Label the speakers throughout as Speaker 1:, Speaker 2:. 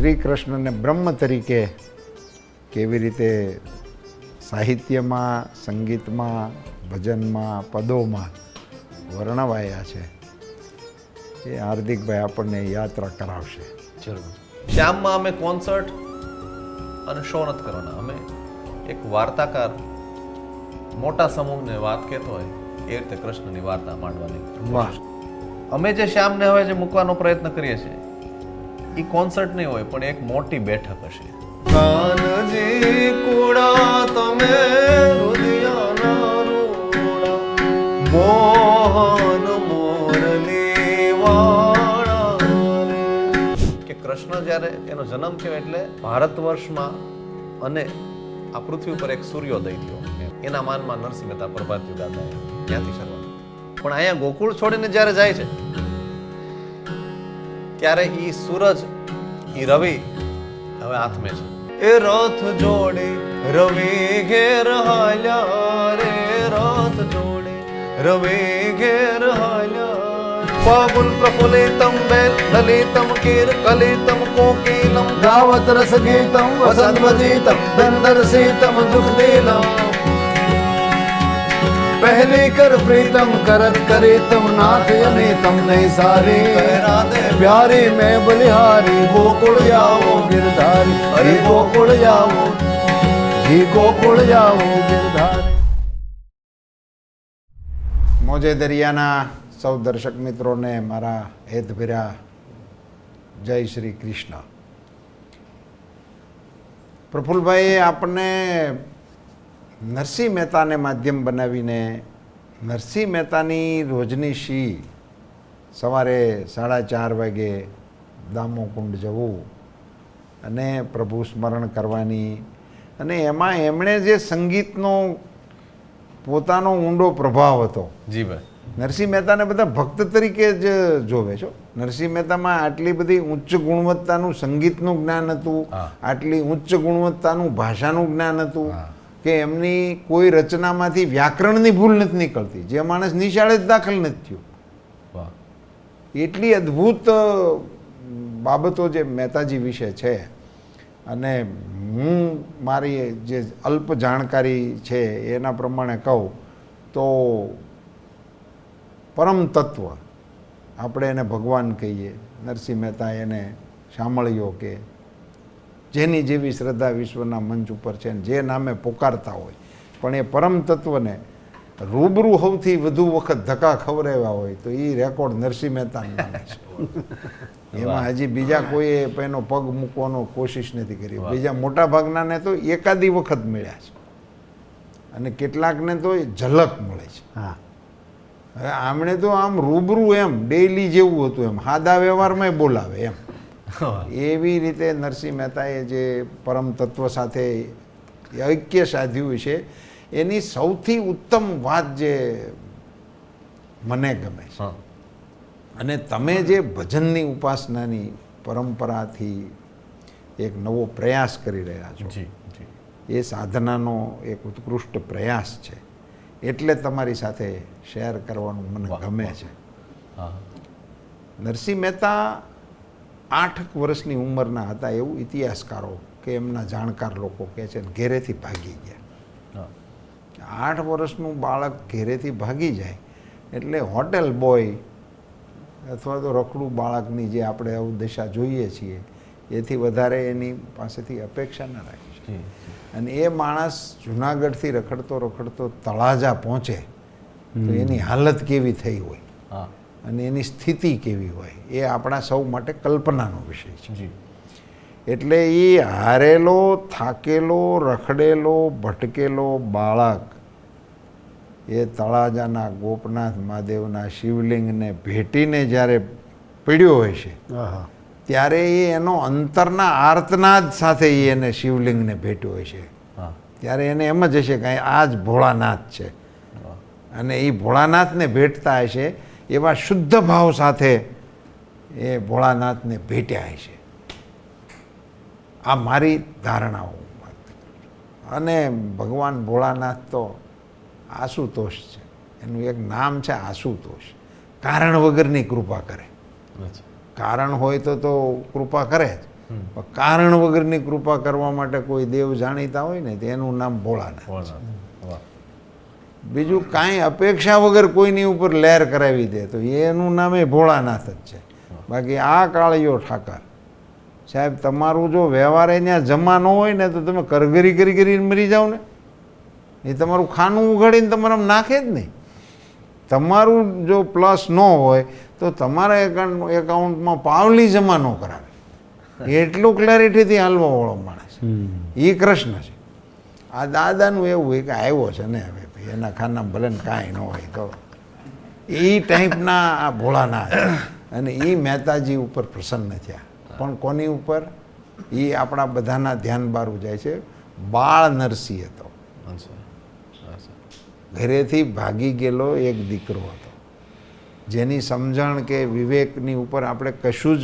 Speaker 1: શ્રી કૃષ્ણને બ્રહ્મ તરીકે કેવી રીતે સાહિત્યમાં, સંગીતમાં, ભજનમાં, પદોમાં વર્ણવાયા છે એ હાર્દિકભાઈ આપણને યાત્રા કરાવશે.
Speaker 2: જરૂર. શ્યામમાં અમે કોન્સર્ટ અને શો નથી કરવાના. અમે એક વાર્તાકાર મોટા સમૂહને વાત કહેતો હોય એ રીતે કૃષ્ણની વાર્તા માંડવાની.
Speaker 1: વાહ.
Speaker 2: અમે જે શ્યામને હવે જે મૂકવાનો પ્રયત્ન કરીએ છીએ એ કોન્સર્ટ નહીં હોય પણ એક મોટી બેઠક હશે. કાનજી કુડા તમે રુદિયાના રૂડા મોહન મોરલી વાળા રે. કે કૃષ્ણ જ્યારે એનો જન્મ થયો એટલે ભારત વર્ષમાં અને આ પૃથ્વી પર એક સૂર્યોદય થયો. એના માનમાં નરસિંહ મહેતા પ્રભાતિયું ગાતા ત્યાંથી શરૂઆત. પણ અહીંયા ગોકુળ છોડીને જ્યારે જાય છે ત્યારે ઈ સૂરજ ઈ રવિ હવે હાથમે છે. એ રથ જોડી રવિ ઘેર હાલ્યા રે, રથ જોડી રવિ ઘેર હાલ્યા. ફાગુન પ્રફુલ્લિતમ બેલ લલિતમ કીર કલિતમ કોકિલમ ગાવત રસ ગીતમ વસંત વજીતમ બંદર સીતમ દુઃખ દિલમ. પહેલી કર પ્રીતમ કરત કરીતમ નાથ અનિતમ નહીં સારી પ્યારી મેં બલિહારી ગોકુળ જાઓ ગિરધારી હરી ગોકુળ જાઓ જી ગોકુળ જાઓ ગિરધારી.
Speaker 1: મોજે દરિયાના સૌ દર્શક મિત્રોને મારા હેતભર્યા જય શ્રી કૃષ્ણ. પ્રફુલ્લભાઈએ આપણને નરસિંહ મહેતાને માધ્યમ બનાવીને નરસિંહ મહેતાની રોજની શી સવારે 4:30 વાગે દામોકુંડ જવું અને પ્રભુ સ્મરણ કરવાની અને એમાં એમણે જે સંગીતનો પોતાનો ઊંડો પ્રભાવ હતો.
Speaker 2: જી ભાઈ.
Speaker 1: નરસિંહ મહેતાને બધા ભક્ત તરીકે જ જોવે છો. નરસિંહ મહેતામાં આટલી બધી ઉચ્ચ ગુણવત્તાનું સંગીતનું જ્ઞાન હતું, આટલી ઉચ્ચ ગુણવત્તાનું ભાષાનું જ્ઞાન હતું કે એમની કોઈ રચનામાંથી વ્યાકરણની ભૂલ નથી નીકળતી. જે માણસ નિશાળે જ દાખલ નથી થયો. એટલી અદ્ભુત બાબતો જે મહેતાજી વિશે છે. અને હું મારી જે અલ્પ જાણકારી છે એના પ્રમાણે કહું તો પરમ તત્વ આપણે એને ભગવાન કહીએ. નરસિંહ મહેતા એને શામળીઓ કે જેની જેવી શ્રદ્ધા વિશ્વના મંચ ઉપર છે જે નામે પોકારતા હોય પણ એ પરમ તત્વને રૂબરૂ સૌથી વધુ વખત ધક્કા ખવડાવ્યા હોય તો એ રેકોર્ડ નરસિંહ મહેતાનો નામે છે. એમાં હજી બીજા કોઈએ એનો પગ મૂકવાનો કોશિશ નથી કરી. બીજા મોટા ભાગનાને તો એકાદી વખત મળ્યા છે અને કેટલાકને તો એ ઝલક મળે છે. હા, હવે આમણે તો આમ રૂબરૂ એમ ડેઈલી જેવું હતું એમ સાદા વ્યવહારમાં બોલાવે એમ. એવી રીતે નરસિંહ મહેતાએ જે પરમ તત્વ સાથે ઐક્ય સાધ્યું છે એની સૌથી ઉત્તમ વાત જે મને ગમે છે અને તમે જે ભજનની ઉપાસનાની પરંપરાથી એક નવો પ્રયાસ કરી રહ્યા છો એ સાધનાનો એક ઉત્કૃષ્ટ પ્રયાસ છે એટલે તમારી સાથે શેર કરવાનું મને ગમે છે. નરસિંહ મહેતા 8 વર્ષની ઉંમરના હતા એવું ઇતિહાસકારો કે એમના જાણકાર લોકો કહે છે. ઘેરેથી ભાગી ગયા. 8 વર્ષનું બાળક ઘેરેથી ભાગી જાય એટલે હોટેલ બોય અથવા તો રખડું બાળકની જે આપણે અવદશા જોઈએ છીએ એથી વધારે એની પાસેથી અપેક્ષા ન રાખી શકે. અને એ માણસ જુનાગઢથી રખડતો રખડતો તળાજા પહોંચે તો એની હાલત કેવી થઈ હોય અને એની સ્થિતિ કેવી હોય એ આપણા સૌ માટે કલ્પનાનો વિષય છે. એટલે એ હારેલો, થાકેલો, રખડેલો, ભટકેલો બાળક એ તળાજાના ગોપનાથ મહાદેવના શિવલિંગને ભેટીને જ્યારે પીડ્યો હોય છે ત્યારે એ એનો અંતરના આર્તનાદ સાથે એને શિવલિંગને ભેટ્યો હોય છે. ત્યારે એને એમ જ હશે કે આ જ ભોળાનાથ છે અને એ ભોળાનાથને ભેટતા હશે એવા શુદ્ધ ભાવ સાથે એ ભોળાનાથને ભેટ્યા છે. આ મારી ધારણાઓ. અને ભગવાન ભોળાનાથ તો આશુતોષ છે. એનું એક નામ છે આશુતોષ. કારણ વગરની કૃપા કરે. કારણ હોય તો કૃપા કરે જ પણ કારણ વગરની કૃપા કરવા માટે કોઈ દેવ જાણીતા હોય ને તો એનું નામ ભોળાનાથ.
Speaker 2: વાહ.
Speaker 1: બીજું કાંઈ અપેક્ષા વગર કોઈની ઉપર લહેર કરાવી દે તો એનું નામ એ ભોળાનાથ જ છે. બાકી આ કાળિયો ઠાકર સાહેબ, તમારું જો વ્યવહાર ત્યાં જમા ન હોય ને તો તમે કરગરી કરીને મરી જાઓ ને. એ તમારું ખાનું ઉઘાડીને તમારા નાખે જ નહીં. તમારું જો પ્લસ ન હોય તો તમારા એકાઉન્ટમાં પાવલી જમા ન કરાવે. એટલું ક્લેરિટીથી હાલવાવાળો માણસ એ કૃષ્ણ છે. આ દાદાનું એવું હોય કે આવ્યો છે ને હવે ભાઈ એના ખાનામાં ભલે ને કાંઈ ન હોય તો એ ટાઈપના આ ભોળાનાથ. અને એ મહેતાજી ઉપર પ્રસન્ન થયા. પણ કોની ઉપર? એ આપણા બધાના ધ્યાન બારું જાય છે. બાળ નરસિંહ હતો, ઘરેથી ભાગી ગયેલો એક દીકરો હતો, જેની સમજણ કે વિવેકની ઉપર આપણે કશું જ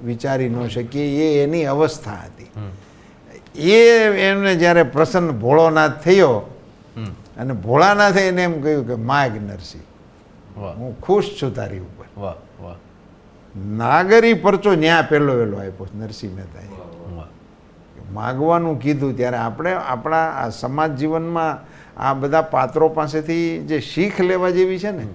Speaker 1: વિચારી ન શકીએ. એ એની અવસ્થા હતી. એને જ્યારે પ્રસન્ન ભોળોનાથ થયો અને ભોળાનાથે એને એમ કહ્યું કે માગ નરસિંહ, હું ખુશ છું તારી ઉપર. નાગરી પરચો ન્યા પહેલો વહેલો આપ્યો નરસિંહ મહેતાએ. માગવાનું કીધું ત્યારે આપણે આપણા આ સમાજ જીવનમાં આ બધા પાત્રો પાસેથી જે શીખ લેવા જેવી છે ને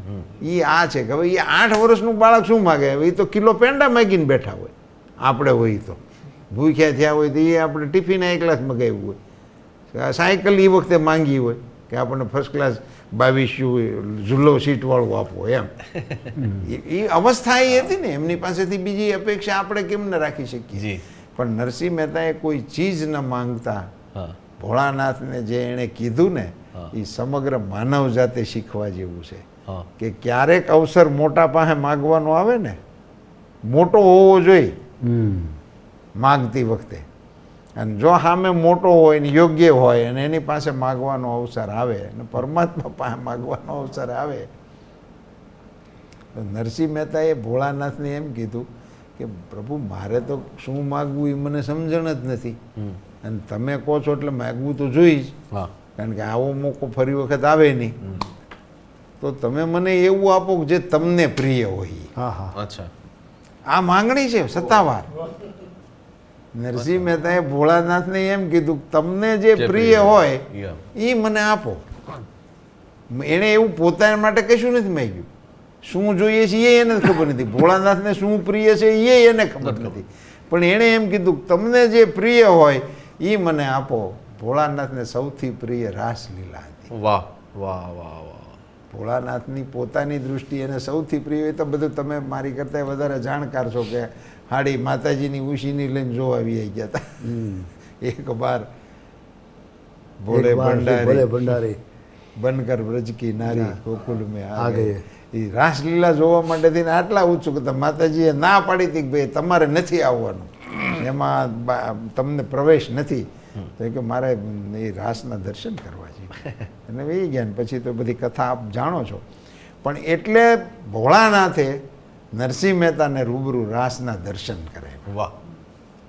Speaker 1: એ આ છે કે ભાઈ એ 8 વર્ષનું બાળક શું માગે? એ તો કિલો પેંડા માગીને બેઠા હોય. આપણે હોય તો ભૂખ્યા થયા હોય તો એ આપણે ટિફિન 1 ગ્લાસ મગાવ્યું હોય, સાયકલ એ વખતે માંગી હોય કે આપણને ફર્સ્ટ ક્લાસ 22 ઝૂલો સીટવાળું આપો એમ. એ અવસ્થા એ હતી ને, એમની પાસેથી બીજી અપેક્ષા આપણે કેમ ન રાખી શકીએ? પણ નરસિંહ મહેતાએ કોઈ ચીજ ન માંગતા ભોળાનાથને જે એણે કીધું ને એ સમગ્ર માનવ જાતે શીખવા જેવું છે. કે ક્યારેક અવસર મોટા પાસે માગવાનો આવે ને, મોટો હોવો જોઈએ માગતી વખતે, અને જો સામે મોટો હોય ને યોગ્ય હોય અને એની પાસે માગવાનો અવસર આવે અને પરમાત્મા પાસે માગવાનો અવસર આવે તો નરસિંહ મહેતાએ ભોળાનાથને એમ કીધું કે પ્રભુ મારે તો શું માગવું એ મને સમજણ જ નથી, અને તમે કહો છો એટલે માગવું તો જોઈ જ, કારણ કે આવો મોકો ફરી વખત આવે નહીં. તો તમે મને એવું આપો કે જે તમને પ્રિય હોય.
Speaker 2: અચ્છા,
Speaker 1: આ માંગણી છે સત્તાવાર. નરસિંહ મહેતાએ ભોળાનાથને એમ કીધું તમને જે પ્રિય હોય એ મને આપો. એણે એવું પોતાના માટે કશું નથી માગ્યું. શું જોઈએ છે એ એને ખબર નથી, ભોળાનાથને શું પ્રિય છે એ એને ખબર નથી, પણ એણે એમ કીધું તમને જે પ્રિય હોય એ મને આપો. ભોળાનાથને સૌથી પ્રિય રાસલીલા હતી.
Speaker 2: વાહ વાહ વાહ વાહ.
Speaker 1: ભોળાનાથની પોતાની દૃષ્ટિ એને સૌથી પ્રિય હોય તો બધું તમે મારી કરતાં વધારે જાણકાર છો કે હાડી માતાજીની ઉશીની લઈને જોવા આવી ગયા હતા. એક બાર ભોલે ભંડારી બનકર બ્રજ કી નારી ગોકુલ મેં આ ગયે. એ રાસલીલા જોવા માટે થઈને આટલા ઉત્સુક હતા. માતાજીએ ના પાડી હતી કે ભાઈ તમારે નથી આવવાનું, એમાં તમને પ્રવેશ નથી. તો કે મારે એ રાસના દર્શન કરવા છે. અને એ ગયા ને પછી તો બધી કથા આપ જાણો છો. પણ એટલે ભોળાનાથે નરસિંહ મહેતાને રૂબરૂ રાસના દર્શન કરે.
Speaker 2: વાહ.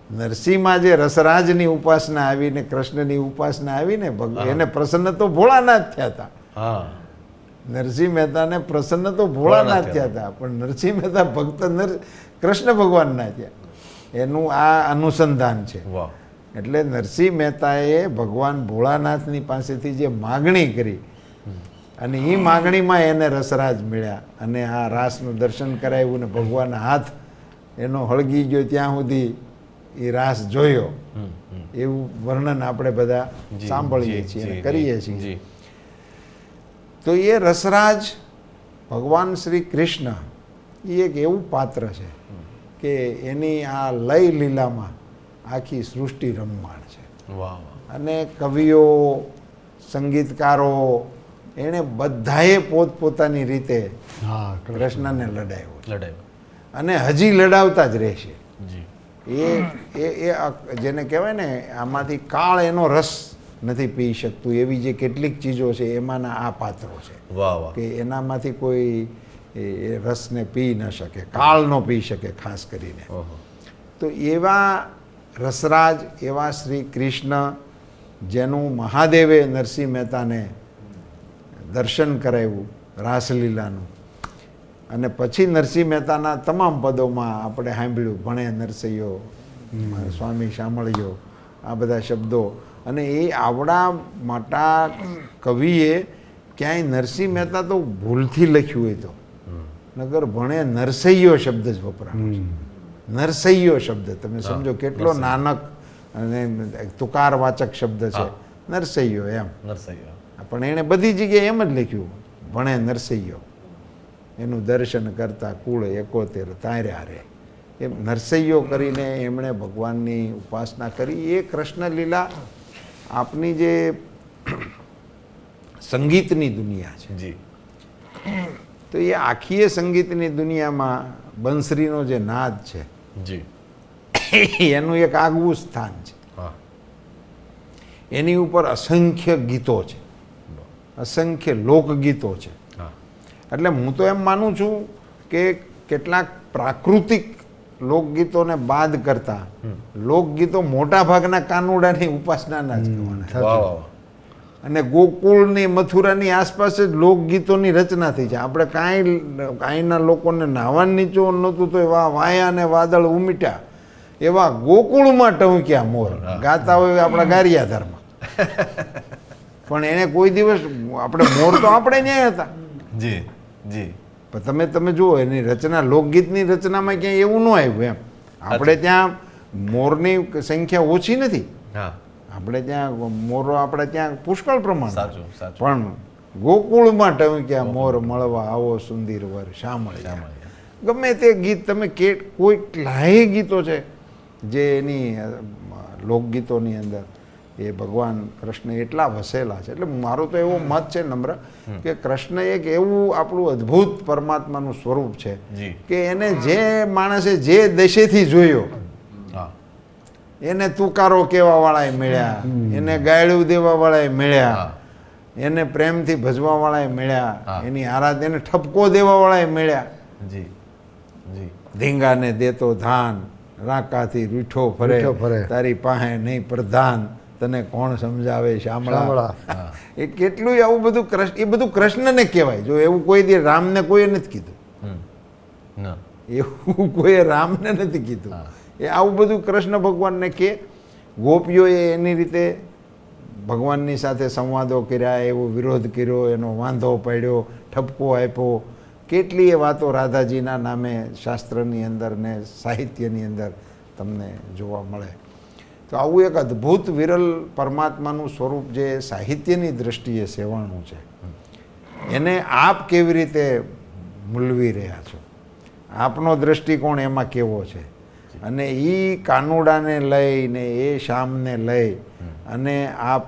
Speaker 1: નરસિંહમાં જે રસરાજની ઉપાસના આવીને કૃષ્ણની ઉપાસના આવીને એને પ્રસન્ન તો ભોળાનાથ થયા હતા. નરસિંહ મહેતાને પ્રસન્ન તો ભોળાનાથ થયા હતા, પણ નરસિંહ મહેતા ભક્ત કૃષ્ણ ભગવાનના થયા. એનું આ અનુસંધાન છે. એટલે નરસિંહ મહેતાએ ભગવાન ભોળાનાથની પાસેથી જે માગણી કરી અને એ માગણીમાં એને રસરાજ મળ્યા અને આ રાસનું દર્શન કરાવ્યું ને ભગવાનના હાથ એનો હળગી ગયો ત્યાં સુધી એ રાસ જોયો. એવું વર્ણન આપણે બધા સાંભળીએ છીએ અને કરીએ છીએ. તો એ રસરાજ ભગવાન શ્રી કૃષ્ણ એ એક એવું પાત્ર છે કે એની આ લય લીલામાં આખી સૃષ્ટિ રમમાણ છે. અને કવિઓ, સંગીતકારો એણે બધાએ પોતપોતાની રીતે કૃષ્ણને લડાવ્યો અને હજી લડાવતા જ રહેશે. એ જેને કહેવાય ને આમાંથી કાળ એનો રસ નથી પી શકતું એવી જે કેટલીક ચીજો છે એમાંના આ પાત્રો છે કે એનામાંથી કોઈ એ રસને પી ન શકે, કાળ ન પી શકે ખાસ કરીને. તો એવા રસરાજ, એવા શ્રી કૃષ્ણ જેનું મહાદેવે નરસિંહ મહેતાને દર્શન કરાવ્યું રાસલીલાનું, અને પછી નરસિંહ મહેતાના તમામ પદોમાં આપણે સાંભળ્યું ભણે નરસૈયો સ્વામી શામળિયો, આ બધા શબ્દો. અને એ આવડા મોટા કવિએ ક્યાંય નરસિંહ મહેતા તો ભૂલથી લખ્યું હોય તો નગર ભણે નરસૈયો શબ્દ જ વપરાયો છે. નરસૈયો શબ્દ તમે સમજો કેટલો નાનક અને તુકારવાચક શબ્દ છે નરસૈયો એમ.
Speaker 2: નરસૈયો.
Speaker 1: પણ એણે બધી જગ્યાએ એમ જ લખ્યું ભણે નરસૈયો, એનું દર્શન કરતા કુળ 71 તાર્યા રે. એમ નરસૈયો કરીને એમણે ભગવાનની ઉપાસના કરી. એ કૃષ્ણ લીલા આપની જે સંગીતની દુનિયા છે
Speaker 2: જી.
Speaker 1: તો એ આખી સંગીતની દુનિયામાં બંસરીનો જે નાદ છે
Speaker 2: જી.
Speaker 1: એનું એક આગવું સ્થાન છે.
Speaker 2: હા.
Speaker 1: એની ઉપર અસંખ્ય ગીતો છે, અસંખ્ય લોકગીતો છે.
Speaker 2: હા.
Speaker 1: એટલે હું તો એમ માનું છું કે કેટલાક પ્રાકૃતિક લોકગીતોને બાદ કરતા લોકગીતો મોટા ભાગના કાનુડાની ઉપાસનાના જ કહેવાના.
Speaker 2: વાહ વાહ.
Speaker 1: અને ગોકુળની મથુરાની આસપાસ જ લોકગીતોની રચના થઈ છે. આપણે કાંઈના લોકોને નાહવાનું નીચો નહોતું તો એવા વાયા અને વાદળ ઉમીટ્યા એવા ગોકુળમાં ટહુક્યા મોર ગાતા હોય આપણા ગારિયાધારમાં. પણ એને કોઈ દિવસ આપણે મોર તો આપણે ન્યાય હતા.
Speaker 2: જી જી.
Speaker 1: પણ તમે જુઓ એની રચના લોકગીતની રચનામાં ક્યાંય એવું ન આવ્યું એમ. આપણે ત્યાં મોરની સંખ્યા ઓછી નથી.
Speaker 2: હા.
Speaker 1: આપણે ત્યાં મોરો આપણે ત્યાં પુષ્કળ પ્રમાણ.
Speaker 2: સાચું સાચું.
Speaker 1: પણ ગોકુળમાં ટહુક્યા મોર મળવા આવો સુંદર વર શામળિયા. ગમે તે ગીત તમે કેટલાય ગીતો છે જે એની લોકગીતોની અંદર એ ભગવાન કૃષ્ણ એટલા વસેલા છે. એટલે મારો તો એવો મત છે નમ્ર કે કૃષ્ણ એક એવું આપણું અદ્ભુત પરમાત્માનું સ્વરૂપ છે કે એને જે માણસે જે દેશેથી જોયો એને તુકારો કહેવા વાળાએ મળ્યા, એને ગાયડું દેવા વાળાએ મળ્યા, એને પ્રેમથી ભજવા વાળાએ મળ્યા, એની આરાધના એને ઠપકો દેવા વાળાએ મળ્યા.
Speaker 2: જી જી.
Speaker 1: ધીંગાને દેતો ધાન રાકાથી રૂઠો ફરે તારી પાસે નહીં પ્રધાન તને કોણ સમજાવે શામળા. એ કેટલું આવું બધું કૃષ્ણ, એ બધું કૃષ્ણને કહેવાય. જો એવું કોઈ દી રામને કોઈએ નથી કીધું, એવું કોઈ રામને નથી કીધું. એ આવું બધું કૃષ્ણ ભગવાનને કે ગોપીઓએ એની રીતે ભગવાનની સાથે સંવાદો કર્યા, એવો વિરોધ કર્યો, એનો વાંધો પાડ્યો, ઠપકો આપ્યો. કેટલીય વાતો રાધાજીના નામે શાસ્ત્રની અંદર ને સાહિત્યની અંદર તમને જોવા મળે. તો આવું એક અદ્ભુત વિરલ પરમાત્માનું સ્વરૂપ જે સાહિત્યની દૃષ્ટિએ સેવાણું છે, એને આપ કેવી રીતે મૂલવી રહ્યા છો, આપનો દૃષ્ટિકોણ એમાં કેવો છે, અને એ કાનુડાને લઈને એ શ્યામને લઈ અને આપ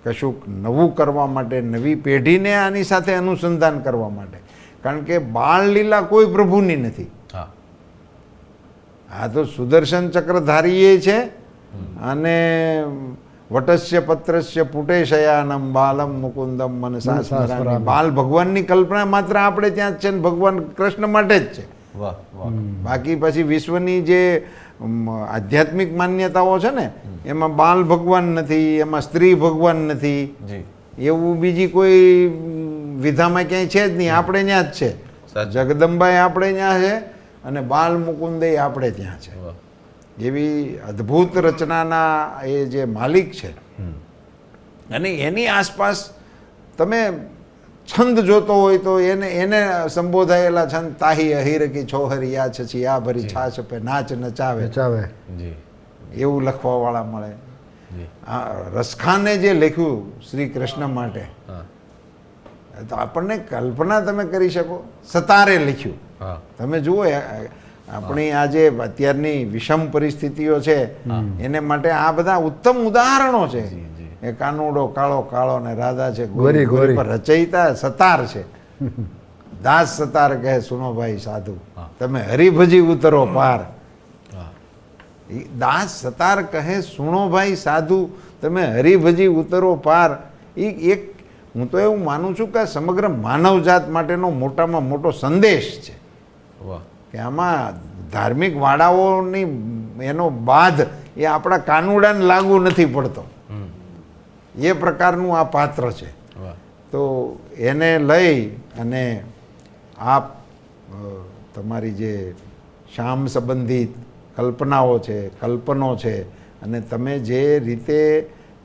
Speaker 1: કશુંક નવું કરવા માટે, નવી પેઢીને આની સાથે અનુસંધાન કરવા માટે, કારણ કે બાળ લીલા કોઈ પ્રભુની નથી. આ તો સુદર્શન ચક્રધારીએ છે અને વટસ્ય પત્રસ્ય પુટે શયાનમ બાલમ મુકુંદમ મનસા સ્મરામિ. બાલ ભગવાનની કલ્પના માત્ર આપણે ત્યાં જ છે ને ભગવાન કૃષ્ણ માટે જ છે. બાકી પછી વિશ્વની જે આધ્યાત્મિક માન્યતાઓ છે ને એમાં બાલ ભગવાન નથી, એમાં સ્ત્રી ભગવાન નથી, એવું બીજી કોઈ વિધામાં ક્યાંય છે જ નહીં. આપણે ત્યાં જ છે. જગદંબાએ આપણે ત્યાં છે અને બાલ મુકુંદે આપણે ત્યાં છે. એવી અદ્ભુત રચનાના એ જે માલિક છે અને એની આસપાસ તમે છંદ જોતો હોય તો એને સંબોધાયેલા છંદ તાહી અહીર કી છોહરી યા છછી આ ભરી છાછ પે નાચ નચાવે એવું લખવાવાળા મળે. રસખાને જે લખ્યું શ્રી કૃષ્ણ માટે તો આપણને કલ્પના તમે કરી શકો. સતારે લખ્યું. તમે જુઓ આપણી આ જે અત્યારની વિષમ પરિસ્થિતિઓ છે એને માટે આ બધા ઉત્તમ ઉદાહરણો છે. એ કાનુડો કાળો કાળો ને રાધા છે ગોરી ગોરી, પર રચયિતા સતાર છે. દાસ સતાર કહે સુનો ભાઈ સાધુ તમે હરિભજી ઉતરો પાર. દાસ સતાર કહે સુનો ભાઈ સાધુ તમે હરિભજી ઉતરો પાર. એ એક હું તો એવું માનું છું કે સમગ્ર માનવજાત માટેનો મોટામાં મોટો સંદેશ છે કે આમાં ધાર્મિક વાડાઓની એનો બાદ એ આપણા કાનુડાને લાગુ નથી પડતો. એ પ્રકારનું આ પાત્ર છે. તો એને લઈ અને આપ તમારી જે શ્યામ સંબંધિત કલ્પનાઓ છે, કલ્પનો છે, અને તમે જે રીતે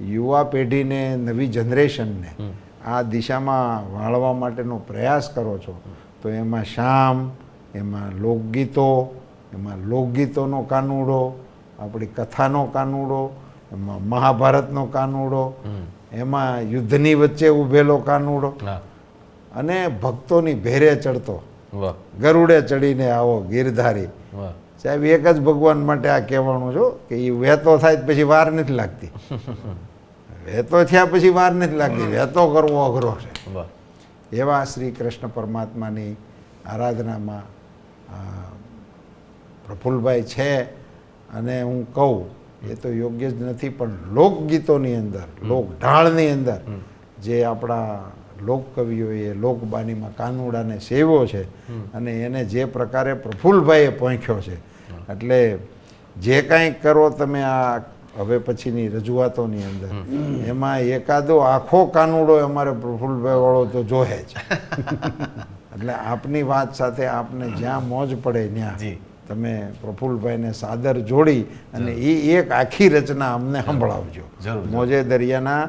Speaker 1: યુવા પેઢીને, નવી જનરેશનને આ દિશામાં વાળવા માટેનો પ્રયાસ કરો છો, તો એમાં શામ, એમાં લોકગીતો, એમાં લોકગીતોનો કાનુડો, આપણી કથાનો કાનુડો, એમાં મહાભારતનો કાનુડો, એમાં યુદ્ધની વચ્ચે ઊભેલો કાનુડો, અને ભક્તોની ભેરે ચડતો, ગરુડે ચડીને આવો ગિરધારી. સાહેબ એક જ ભગવાન માટે આ કહેવાનું છો કે એ વહેતો થાય પછી વાર નથી લાગતી. વહેતો થયા પછી વાર નથી લાગતી, વહેતો કરવો અઘરો છે. એવા શ્રી કૃષ્ણ પરમાત્માની આરાધનામાં પ્રફુલ્લભાઈ છે. અને હું કહું એ તો યોગ્ય જ નથી, પણ લોકગીતોની અંદર, લોક ઢાળની અંદર જે આપણા લોકકવિઓએ લોકબાનીમાં કાનુડાને સેવ્યો છે, અને એને જે પ્રકારે પ્રફુલ્લભાઈએ પહોંચ્યો છે, એટલે જે કાંઈ કરો તમે આ હવે પછીની રજૂઆતોની અંદર, એમાં એકાદો આખો કાનુડો અમારે પ્રફુલ્લભાઈ વાળો તો જોહે જ. એટલે આપની વાત સાથે આપને જ્યાં મોજ પડે ત્યાં તમે પ્રફુલ્લભાઈને સાદર જોડી અને એ એક આખી રચના અમને સંભળાવજો. મોજે દરિયાના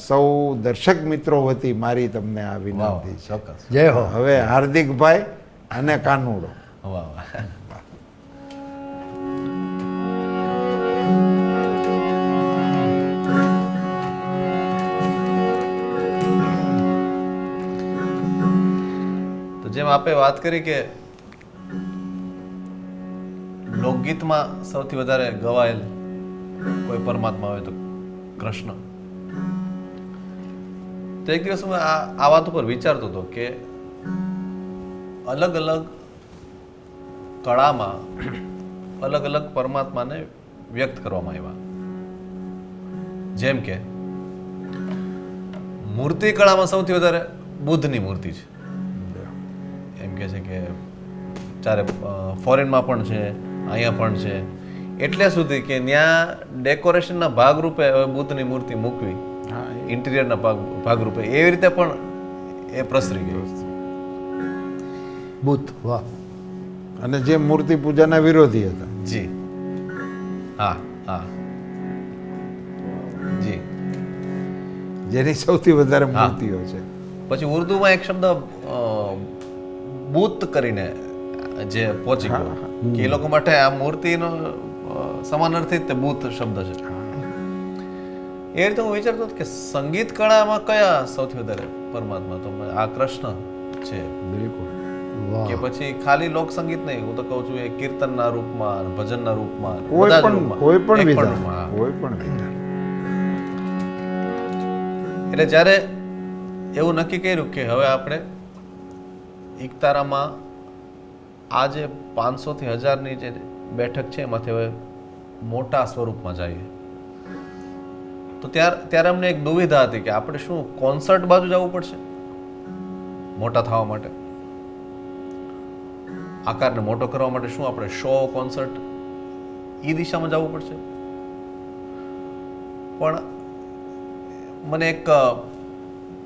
Speaker 1: સૌ દર્શક મિત્રો વતી મારી તમને આ વિનંતી છે.
Speaker 3: જય હો.
Speaker 1: હવે હાર્દિકભાઈ અને કાનુડો.
Speaker 2: તો જેમ આપે વાત કરી કે લોકગીતમાં સૌથી વધારે ગવાયેલ કોઈ પરમાત્મા હોય તો કૃષ્ણ. તો એક દિવસ હું આ વાત ઉપર વિચારતો હતો કે અલગ અલગ કળામાં અલગ અલગ પરમાત્માને વ્યક્ત કરવામાં આવ્યા. જેમ કે મૂર્તિ કળામાં સૌથી વધારે બુદ્ધની મૂર્તિ છે. એમ કે છે કે ચારે ફોરેનમાં પણ છે, અહીંયા પણ છે, એટલે સુધી કે ત્યાં ડેકોરેશનના ભાગરૂપે હવે બુદ્ધની મૂર્તિ મૂકવી, ઇન્ટિરિયરના ભાગરૂપે એવી રીતે પણ એ પ્રસરી ગઈ.
Speaker 3: બુદ્ધ, વાહ.
Speaker 1: અને જે મૂર્તિ પૂજાના વિરોધી હતા.
Speaker 2: જી હા હા જી.
Speaker 1: જેની સૌથી વધારે મૂર્તિઓ છે.
Speaker 2: પછી ઉર્દુમાં એક શબ્દ બુત કરીને જે પહોંચી ગયો કે એ લોકો માટે આ મૂર્તિનો સમાનાર્થી તે બુત શબ્દ છે. એ રીતે હું વિચારતો હતો કે સંગીત કળામાં કયા સૌથી વધારે પરમાત્મા? તો આ કૃષ્ણ છે
Speaker 1: બિલકુલ.
Speaker 2: કે પછી ખાલી લોક સંગીત નહીં, હું તો કહું છું એ કીર્તનના રૂપમાં, ભજનના રૂપમાં,
Speaker 1: કોઈ પણ વિધાન.
Speaker 2: એટલે જ્યારે એવું નક્કી કર્યું કે હવે આપણે એકતારામાં આ જે 500 થી 1000ની જે બેઠક છે એમાંથી હવે મોટા સ્વરૂપમાં જઈએ, તો ત્યારે અમને એક દુવિધા હતી કે આપણે શું કોન્સર્ટ બાજુ જવું પડશે મોટા થવા માટે, આકારને મોટો કરવા માટે? શું આપણે શો, કોન્સર્ટ એ દિશામાં જવું પડશે? પણ મને એક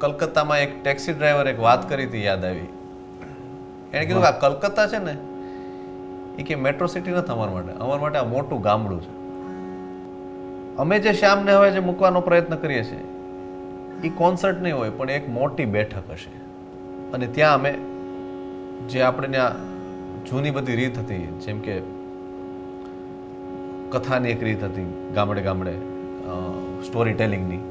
Speaker 2: કલકત્તામાં એક ટેક્સી ડ્રાઈવર એક વાત કરી હતી, યાદ આવી. એણે કીધું કે આ કલકત્તા છે ને એ કે મેટ્રો સિટી નથી અમારા માટે આ મોટું ગામડું છે. અમે જે શ્યામને હવે જે મૂકવાનો પ્રયત્ન કરીએ છીએ એ કોન્સર્ટ નહીં હોય, પણ એક મોટી બેઠક હશે. અને ત્યાં અમે જે આપણે ત્યાં જૂની બધી રીત હતી, જેમ કે કથાની એક રીત હતી ગામડે ગામડે, સ્ટોરી ટેલિંગની.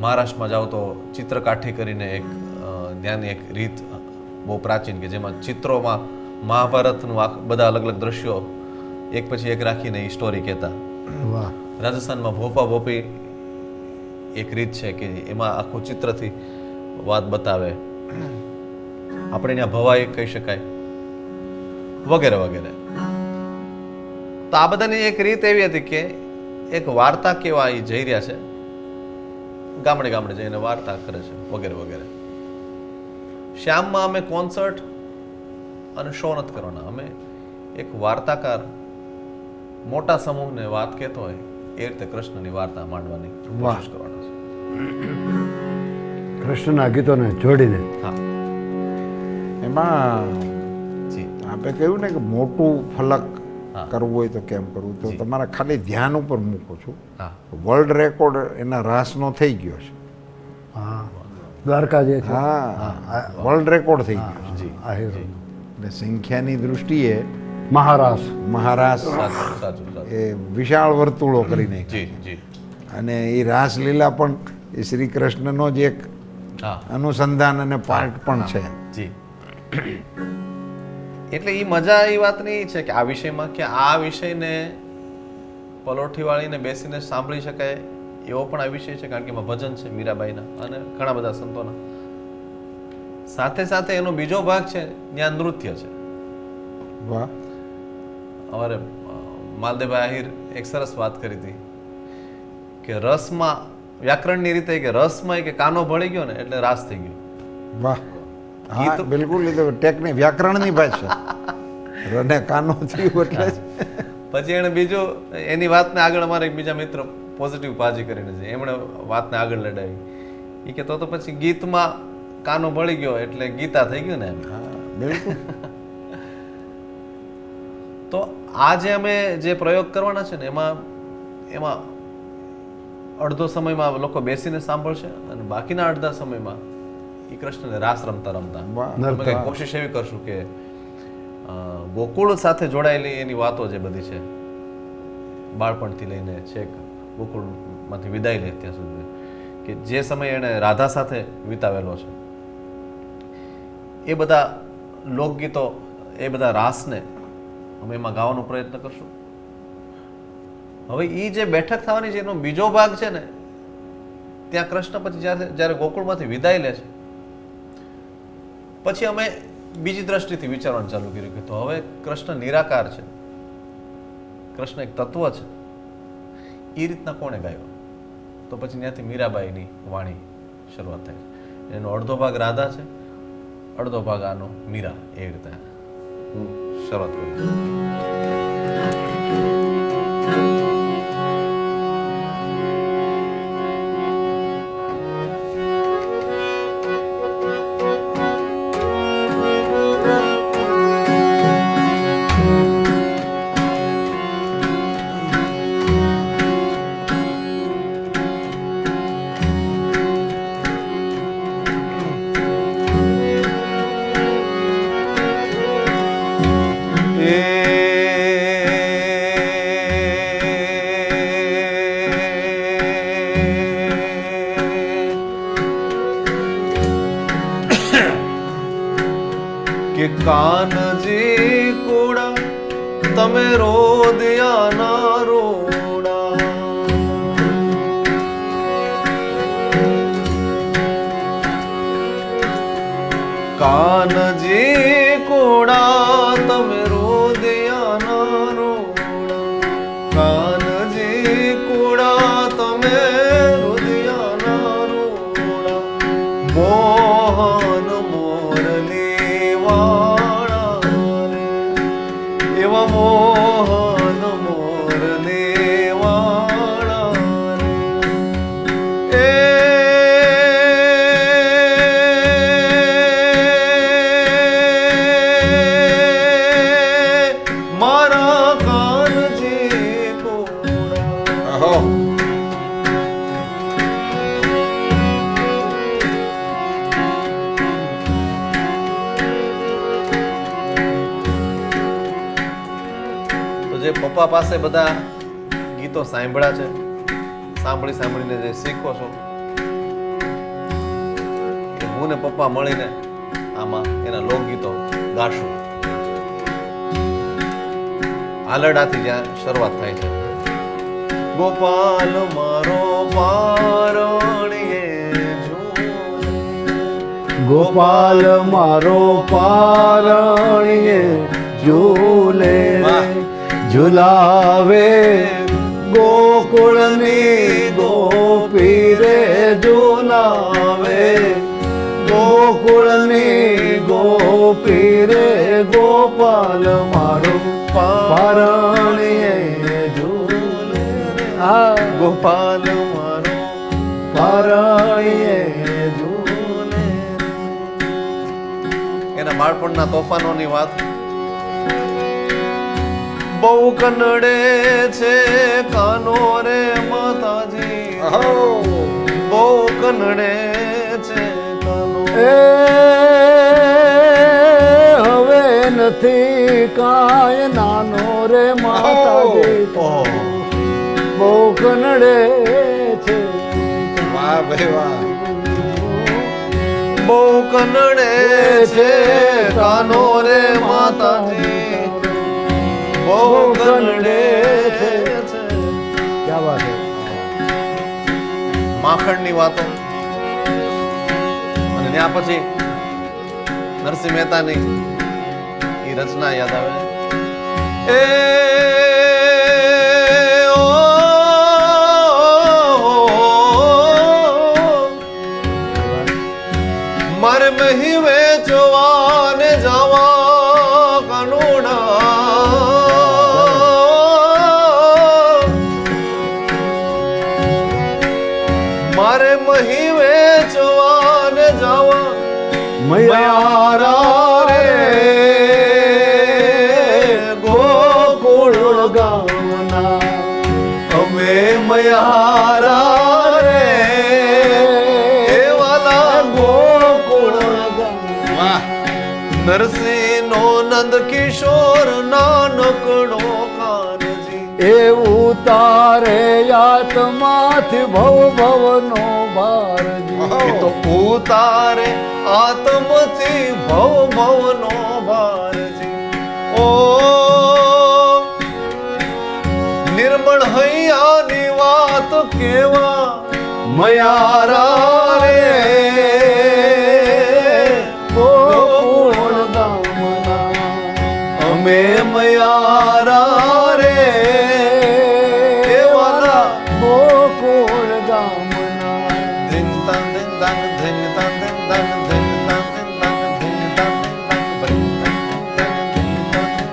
Speaker 2: મહારાષ્ટ્રમાં જાઓ તો ચિત્રકાઠી કરીને એક ત્યાંની એક રીત બહુ પ્રાચીન, કે જેમાં ચિત્રોમાં મહાભારતનું બધા અલગ અલગ દ્રશ્યો એક પછી એક રાખીને એ સ્ટોરી કહેતા.
Speaker 3: વાહ.
Speaker 2: રાજસ્થાનમાં ભોપા ભોપી એક રીત છે કે એમાં આખું ચિત્રથી વાત બતાવે. આપણે ત્યાં ભવાઈ કહી શકાય, વગેરે વગેરે. તો આ બધાની એક રીત એવી હતી કે એક વાર્તા કેવા એ જઈ રહ્યા છે, ગામડે ગામડે જઈને વાર્તા કરે છે, વગેરે વગેરે. શ્યામમાં અમે કોન્સર્ટ અને શો નથી કરવાના, અમે એક વાર્તાકાર મોટા સમૂહને વાત કહેતો હોય એ રીતે કૃષ્ણની વાર્તા માંડવાની કોશિશ કરવાના છે.
Speaker 3: કૃષ્ણના ગીતોને જોડીને.
Speaker 2: હા,
Speaker 1: એમાં
Speaker 2: જી.
Speaker 1: આપણે કહ્યું ને કે મોટું ફલક
Speaker 2: હા.
Speaker 1: કરવું હોય તો કેમ કરવું, તો
Speaker 2: જી.
Speaker 1: તમારા ખાલી ધ્યાન ઉપર મૂકું છું.
Speaker 2: હા
Speaker 1: વર્લ્ડ રેકોર્ડ એના રાસનો થઈ ગયો છે.
Speaker 3: હા દ્વારકા જે છે
Speaker 1: હા, વર્લ્ડ રેકોર્ડ થઈ ગયો છે.
Speaker 2: જી
Speaker 3: આહિર
Speaker 1: એટલે સંખ્યાની દૃષ્ટિએ
Speaker 3: મહારાષ્ટ્ર
Speaker 1: મહારાષ્ટ્ર
Speaker 2: સાચું સાચું સાચું
Speaker 1: એ વિશાળ વર્તુળો કરી નાખ્યા.
Speaker 2: જી જી
Speaker 1: અને એ રાસલીલા પણ એ શ્રી કૃષ્ણનો જ એક
Speaker 2: હા
Speaker 1: અનુસંધાન અને પાર્ટ પણ છે.
Speaker 2: જી એટલે એ મજા એ વાતની એ છે કે આ વિષયમાં કે આ વિષયને પલોઠી વાળીને બેસીને સાંભળી શકાય એવો પણ આ વિષય છે, કારણ કે એમાં ભજન છે મીરાબાઈના અને ઘણા બધા સંતોના. સાથે સાથે એનો બીજો ભાગ છે ત્યાં નૃત્ય છે.
Speaker 1: વાહ.
Speaker 2: અમારે માલદેવભાઈ આહિર એક સરસ વાત કરી હતી કે રસમાં વ્યાકરણની રીતે કે રસમાં કે કાનો ભળી ગયો ને એટલે રાસ થઈ ગયો.
Speaker 1: વાહ. હા બિલકુલ, એ તો ટેકનિક વ્યાકરણની ભાષા. રને કાનો થયું એટલે જ.
Speaker 2: પછી એણે બીજું એની વાતને આગળ અમારે એક બીજા મિત્ર પોઝિટિવ પાજી કરીને છે, એમણે વાતને આગળ લડાવી. એ કે તો પછી ગીતમાં કાનો ભળી ગયો એટલે ગીતા થઈ ગયું ને એમ.
Speaker 1: હા બિલકુલ.
Speaker 2: તો આ જે અમે જે પ્રયોગ કરવાના છે ને એમાં એમાં અડધો સમયમાં લોકો બેસીને સાંભળશે અને બાકીના અડધા સમયમાં એ કૃષ્ણને રાસ રમતા રમતા
Speaker 1: વાહ.
Speaker 2: અમે કંઈક કોશિશ એવી કરશું કે ગોકુળ સાથે જોડાયેલી એની વાતો જે બધી છે બાળપણથી લઈને છેક ગોકુળમાંથી વિદાય લે ત્યાં સુધી, કે જે સમય એણે રાધા સાથે વિતાવેલો છે એ બધા લોકગીતો, એ બધા રાસને અમે એમાં ગાવાનો પ્રયત્ન કરશું. હવે એ જે બેઠક થવાની છે એનો બીજો ભાગ છે ને, ત્યાં કૃષ્ણ પછી જ્યારે ગોકુળમાંથી વિદાય લે છે પછી અમે બીજી દ્રષ્ટિથી વિચારવાનું ચાલુ કર્યું કે તો હવે કૃષ્ણ નિરાકાર છે, કૃષ્ણ એક તત્વ છે, એ રીતના કોણે ગાયો? તો પછી ત્યાંથી મીરાબાઈની વાણી શરૂઆત થાય છે. એનો અડધો ભાગ રાધા છે, અડધો ભાગ આનો મીરા, એ રીતે હું શરૂઆત કરું. કે કાનજી કુડા તમે રોદયા ના રોડા, કાનજી કુડા તમે રોદયા ના રોડા, કાનજી કુડા તમે રોદયા ના રોડા, મોહન મોરલી વાળા રે, એવા મોહન મોરલી વાળા રે. મારા કાનજી કોડા.
Speaker 1: અહો.
Speaker 2: તો જે પપ્પા પાસે બધા ગીતો સાંભળ્યા છે, સાંભળીને જે શીખો છો, કે હું ને પપ્પા મળીને આમાં એના લોકગીતો ગાશું. આલડાથી જ્યાં શરૂઆત થાય છે, ગોપાલ મારો પારણીએ ઝૂલે,
Speaker 3: ગોપાલ મારો પારણીએ ઝૂલે રે, ઝુલાવે ગોકુળની ગોપી રે, ઝુલાવે ગોકુળની ગોપી રે, ગોપાલ મારો પારણીએ ઝૂલે રે, આ
Speaker 2: ગોપાલ મારો
Speaker 3: પારણીએ
Speaker 2: ઝૂલે. એના બાળપણના તોફાનોની વાત બહુ કનડે છે કાનો રે માતાજી, બહુ કનડે છે કાનો.
Speaker 3: હવે નથી કાંઈ નાનો રે માતાજી, બહુ કનડે છે.
Speaker 1: વાહ ભાઈ વાહ.
Speaker 2: બહુ કનડે છે કાનો રે માતાજી, બહુ કનડે છે.
Speaker 3: ક્યાં વાત છે.
Speaker 2: માખણની વાતો અને ત્યાં પછી નરસિંહ મહેતાની એ રચના યાદ આવે. એ મારે મહી વેચવાને જવા કાનુડા, મારે મહી વેચવાને જવા
Speaker 3: મયારા રે ગોકુળ ગામના,
Speaker 2: અમે મયારા રે વાલા
Speaker 3: ગોકુળ ગામના.
Speaker 2: નરસિંહ નો નંદ કિશોર નાનકડો કાનજી,
Speaker 3: એ ઉતારે આત્માથી ભવ ભવનો ભારજી.
Speaker 2: એ તો ઉતારે આત્મથી ભવ ભવનો ભારજી. ઓ નિર્મળ હૈયાની વાત કેવા મયારા રે
Speaker 3: ગોકુળ ગામના,
Speaker 2: અમે મયારા રે વાલા
Speaker 3: ગોકુળ ગામના.
Speaker 2: ધીન તાન ધીન તાન ધીન તાન ધીન તાન ધીન તાન ધીન તાન ધીન તાન ધીન તાન ધીન તાન ધીન તાન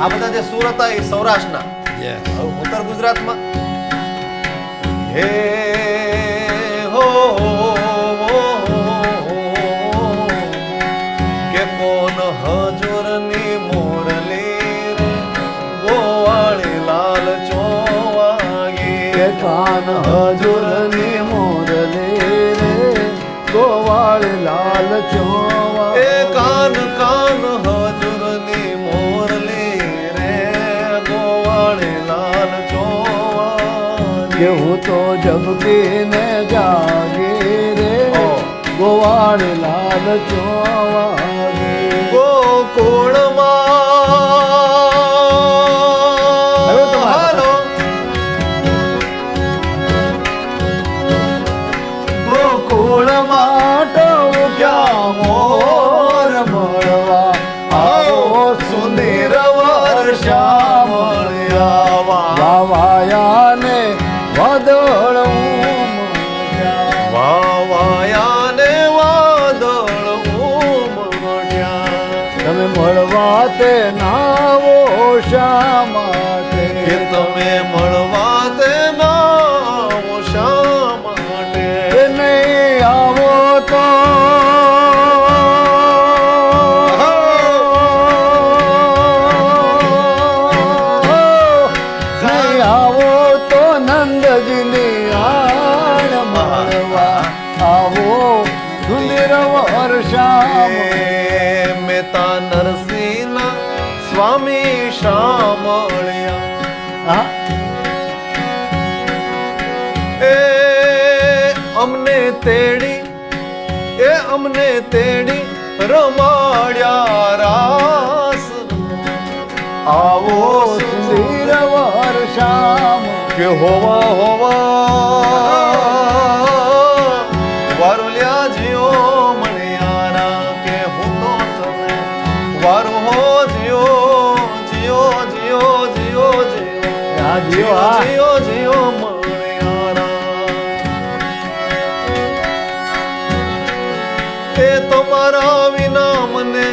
Speaker 2: આ બધા જે સુર હતા એ સૌરાષ્ટ્રના. ઉત્તર ગુજરાતમાં હે હો કે કોન હજુરની મોરલી રે ગોવાળી લાલ ચોવાગી.
Speaker 3: કે કાન હજુરની મોરલી રે ગોવાળ લાલ ચોવા.
Speaker 2: એ કાન કાન હજુરની મોરલી રે ગોવાળી લાલ ચોવાગી.
Speaker 3: કે હું તો જબકીને જાગી રે ગોવાળ લાલ ચોવાગી.
Speaker 2: ગોકુળમાં હાલો
Speaker 3: ગોકુળમાં ટવક્યા મોર મળવા, આવો
Speaker 2: સુંદર વર્ષા મળ્યા
Speaker 3: વાવાયાને વાદળ ઉમટ્યા.
Speaker 2: વાવાયાને વાદળ ઉમટ્યા.
Speaker 3: તમે મળવા તે નાવો શા માટે?
Speaker 2: કે તમે મળવા તે નાવો શા માટે?
Speaker 3: કે નહીં આવો તો નહીં આવો તો નંદજીની આણ મળવા, આવો સુંદર વર્ષા.
Speaker 2: મેતા નરસિંહના સ્વામી સાંભળ્યા. એ અમને તેડી રમાડ્યા રાસ.
Speaker 3: આવો સુંદર વર્ષા.
Speaker 2: કે હોવા વારુલ્યા જીઓ મણિયારા. કે હું તો તને વારો હો જીઓ જીઓ જીઓ જીઓ જીઓ
Speaker 3: જીઓ
Speaker 2: જીઓ જીઓ મણિયારા. એ તમારા વિના મને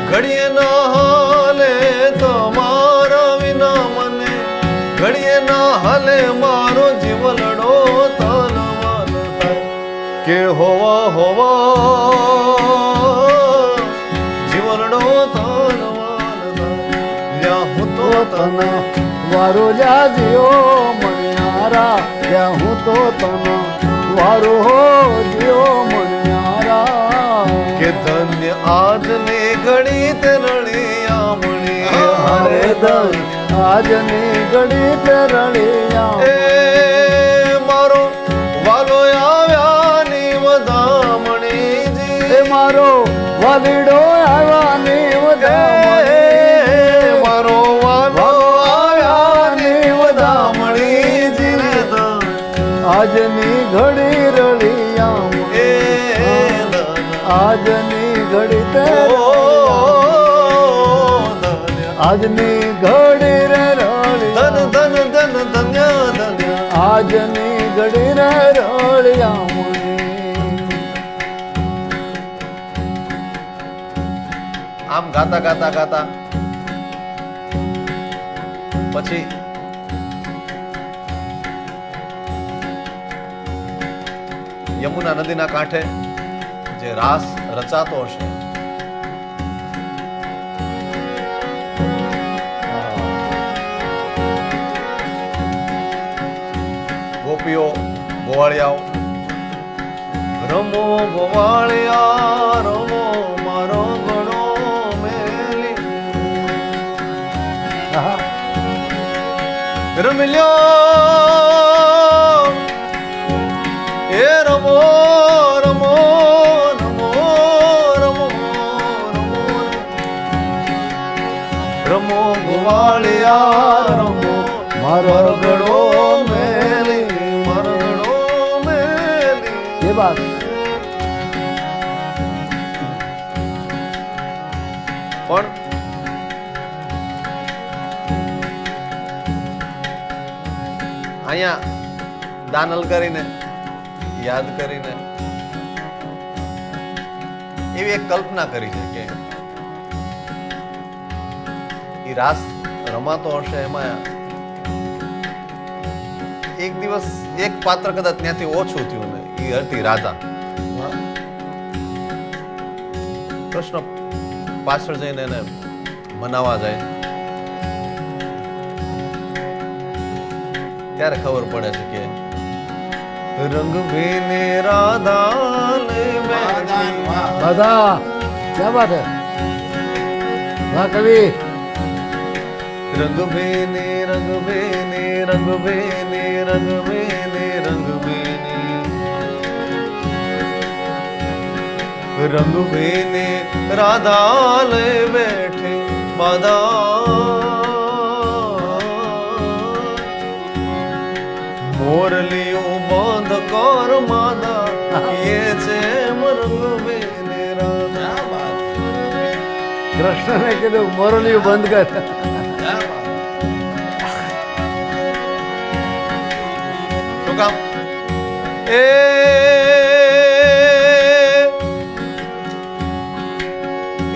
Speaker 2: ઘડીએ ના હાલે, તમારા વિના મને ઘડીએ ના હાલે. મારો જીવલડો તલવાલ થાય. કે હોવા જીવનનો તનવાન લ્યા હું તો
Speaker 3: તન વારો જાજ્યો મણિયારા ત્યાં હું તો તન વારો જ્યો મણિયારા
Speaker 2: કે ધન્ય આજને ઘડી તે રળિયામણી
Speaker 3: હરે ધન આજની ઘડી તે રળિયા
Speaker 2: એ મારો વાલો આવ્યા ની વધામણીજી
Speaker 3: એ મારો વાલીડો આવ્યા ને વધામણી
Speaker 2: મારો વાલો આવ્યા ની વધામણીજી
Speaker 3: આજની ઘડી રળિયા
Speaker 2: એ
Speaker 3: આજની ઘડી તે
Speaker 2: ધન્ય
Speaker 3: આજની ઘડી રે રળિયા
Speaker 2: ધન ધન ધન ધન્ય ધન્ય
Speaker 3: આજની ઘડી રે રળિયા
Speaker 2: આમ ગાતા ગાતા ગાતા પછી યમુના નદીના કાંઠે જે રાસ રચાતો હશે ગોપીઓ ગોવાળિયાઓ રમો ગોવાળિયા રમો મારો ગણો મેલી રમલ્યો એ રમો રમો રમો રમો રમો રમો ગોવાળિયા રમો
Speaker 3: મારો ગળો
Speaker 2: મેલી મારો ગણો મેલી
Speaker 3: એ વાત
Speaker 2: પણ અહીંયા દાનલ કરીને યાદ કરીને એવી એક કલ્પના કરી છે કે એ રાસ રમાતો હશે એમાં એક દિવસ એક પાત્ર કદાચ ત્યાંથી ઓછું થયું ને એ હતી રાધા કૃષ્ણ પાછળ જઈને એને મનાવા જાય ત્યારે ખબર પડે છે કે રંગ ભીને રાધા ને
Speaker 3: દાદા ક્યાં વાત હે વાહ કવિ
Speaker 2: રંગ ભીને રંગ ભીને રંગ ભીને રંગ ભીને રંગ ભીને રંગ ભીને રાધા લે બેઠે બાધા મોરલીઓ બંધ કર માદા એ છે રંગ ભીને રાધા
Speaker 3: કૃષ્ણને કીધું મોરલીયું બંધ કર
Speaker 2: શું કામ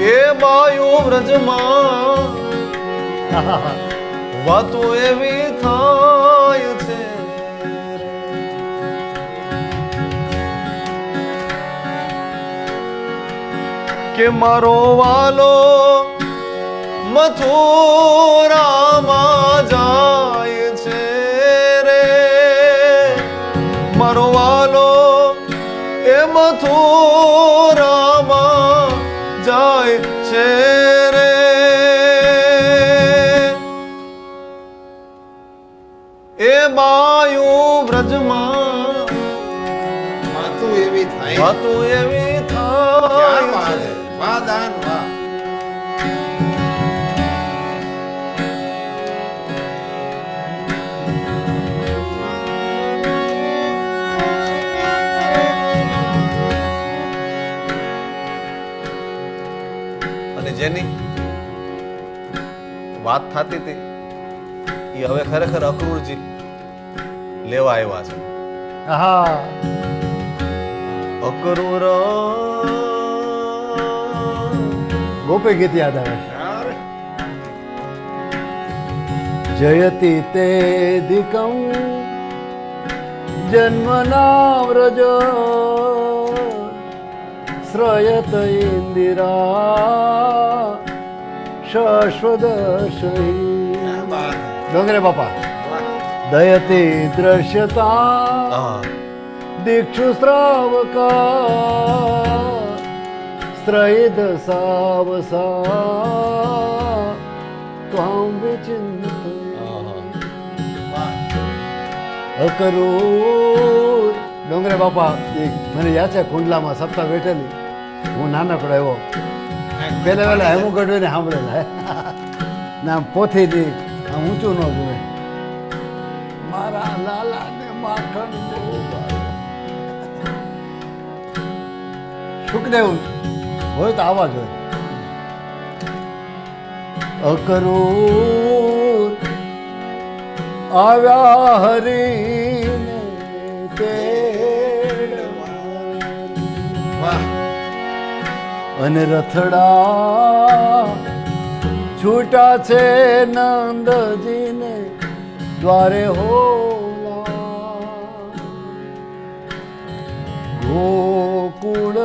Speaker 2: એ બાયુ વ્રજમાં વાતો એવી થાય છે કે મારો વાલો મથુરામાં જાય છે રે મારો વાલો એ મથુરામાં જાય છે રે એ બાયુ વ્રજમાં
Speaker 1: વાતું એવી થાય
Speaker 2: વાતો એવી
Speaker 1: ક્યાં
Speaker 2: થાય
Speaker 1: વાત
Speaker 2: છે.
Speaker 1: હે? વાહ દાન વાહ.
Speaker 2: અને જેની વાત થતી હતી એ હવે ખરેખર અક્રૂરજી લેવા આવ્યા છે
Speaker 3: હા
Speaker 2: અક્રૂર
Speaker 3: ગોપી ગીત યાદ આવે
Speaker 1: યાર,
Speaker 3: જયતિ તે દિકં જન્મના વ્રજ શ્રયત ઇન્દિરા શાશ્વદશહી. ડોંગરે બાપા દયતે દ્રશ્યતા દીક્ષુ શ્રાવકા સ્ત્રયદ સાવસા ત્વાં વિચિંત અકરૂર. ડોંગરે બાપા મને યાદ છે કુંડલામાં સપ્તાહ બેઠેલી, હું નાનકડો આવ્યો પહેલા વહેલા હેમું ગઢવીને સાંભળેલા ના પોથીથી આમ ઊંચું ન જોવે. મારા લાલાને માખણ બહુ ભાવે. સુખદેવ હોય તો આવા જોઈએ. અકરૂર આવ્યા હરીને તેડવા અને રથડા છૂટા છે નંદજીને દ્વારે હોલા. ગોકુળ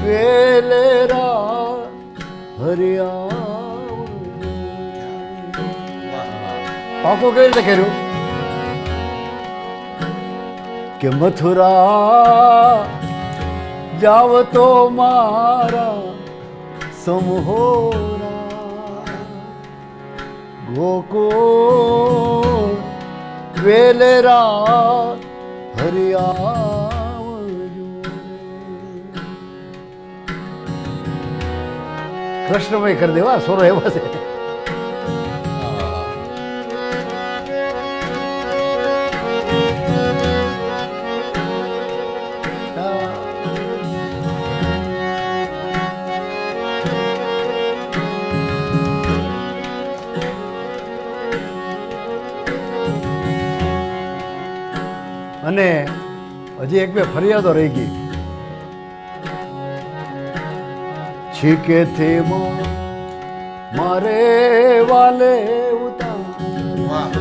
Speaker 3: વેલેરા હરિયા. પાકો કઈ રીતે કર્યું કે મથુરા જાવ તો મારા સમહોરા. ગોકુળ વેલેરા હરિયા. કૃષ્ણભાઈ કરી દેવા સોરો એવા છે. અને હજી એક બે ફરિયાદો રહી ગઈ. છીકેથી મારે વાલે ઉતાર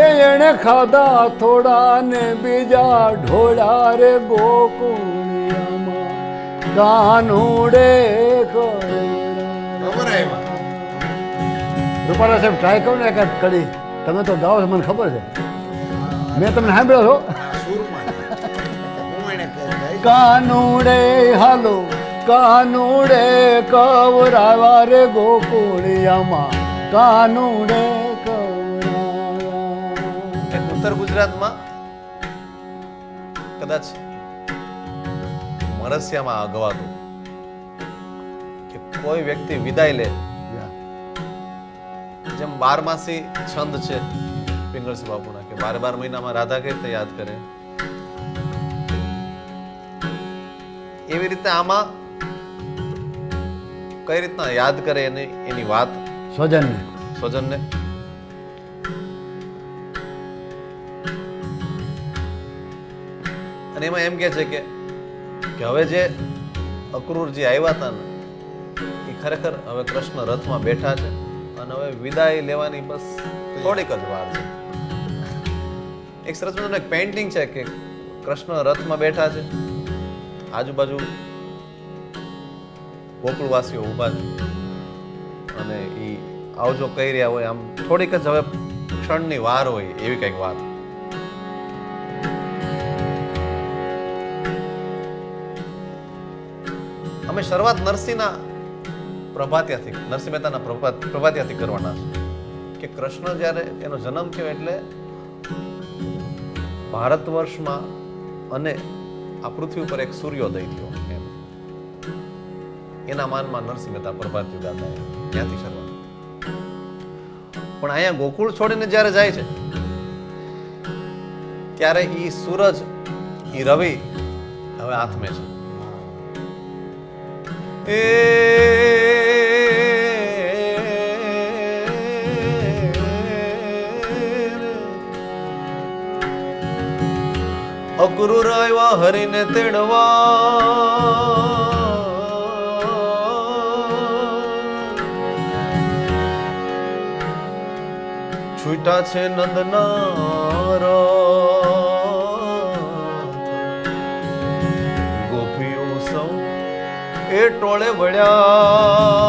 Speaker 3: એણે ખાધા થોડા ને બીજા ઢોળા રે ગોકુળિયામાં કાનુડે રૂપાલા સાહેબ ટ્રાય કરો ને એકાદ કડી. તમે તો ગાઓ છો મને ખબર છે, મેં તમને સાંભળ્યો છો. કાનુડે હાલો કાનુડે કવરાવા રે ગોકુળિયામાં કાનુડે કવરાવા.
Speaker 2: ઉત્તર ગુજરાતમાં કદાચ મરસિયામાં અગવાતું કે કોઈ વ્યક્તિ વિદાય લે, જેમ 12માસી છંદ છે પિંગળસિંહ બાપુના કે 12 મહિનામાં રાધા કઈ રીતે યાદ કરે, એવી રીતે આમાં કઈ રીતના યાદ કરે એની વાત સ્વજનને. અને એમાં એમ કે છે કે હવે જે અક્રૂરજી આવ્યા હતા ને એ ખરેખર હવે કૃષ્ણ રથમાં બેઠા છે અને હવે વિદાય લેવાની બસ થોડીક જ વાર છે. એક સરસ મજાનું એક પેઇન્ટિંગ છે કે કૃષ્ણ રથમાં બેઠા છે, આજુબાજુ ગોકુળવાસીઓ ઊભા છે અને એ આવજો કહી રહ્યા હોય. આમ થોડીક જ હવે ક્ષણની વાર હોય એવી કંઈક વાત. અમે શરૂઆત નરસિંહ મહેતાના પ્રભાતિયાથી કરવાના છે કે કૃષ્ણ જ્યારે એનો જન્મ થયો એટલે ભારત વર્ષમાં અને આ પૃથ્વી ઉપર એક સૂર્યોદય થયો એમ એના માનમાં નરસિંહ મહેતા પ્રભાતિયું ગાતા ત્યાંથી શરૂઆત. પણ અહીંયા ગોકુળ છોડીને જ્યારે જાય છે ત્યારે ઈ સૂરજ ઈ રવિ હવે આથમે છે. અક્રૂર આવ્યા હરીને તેડવા મીઠા છે નંદના રથ. ગોપીઓ સૌ એ ટોળે વળ્યા.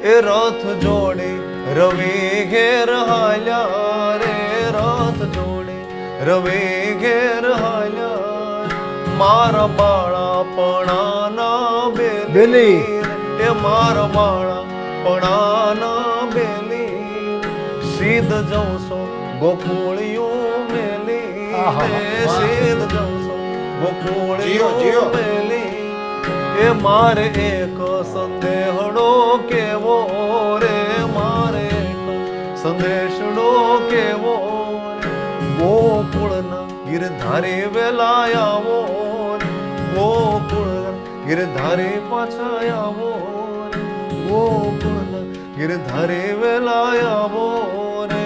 Speaker 2: એ રથ જોડે રવિ ઘેર હાલ્યા રે, રથ જોડે રવિ ઘેર હાલ્યા. મારા બાળા પણાના બેલી, એ મારા બાળા પણાના બેલી. સીધ જવસો ગોકુળિયું મેલી, સીધ જવસો ગોકુળિયું મેલી. એ મારે એક સંદેહડો કેવો રે, મારે એક સંદેશડો કેવો. ગોકુળના ગિરધારી વેલા આવો, ગોકુળના ગિરધારી પાછા આવો, ગોકુળના ગિરધારી વેલા આવો રે.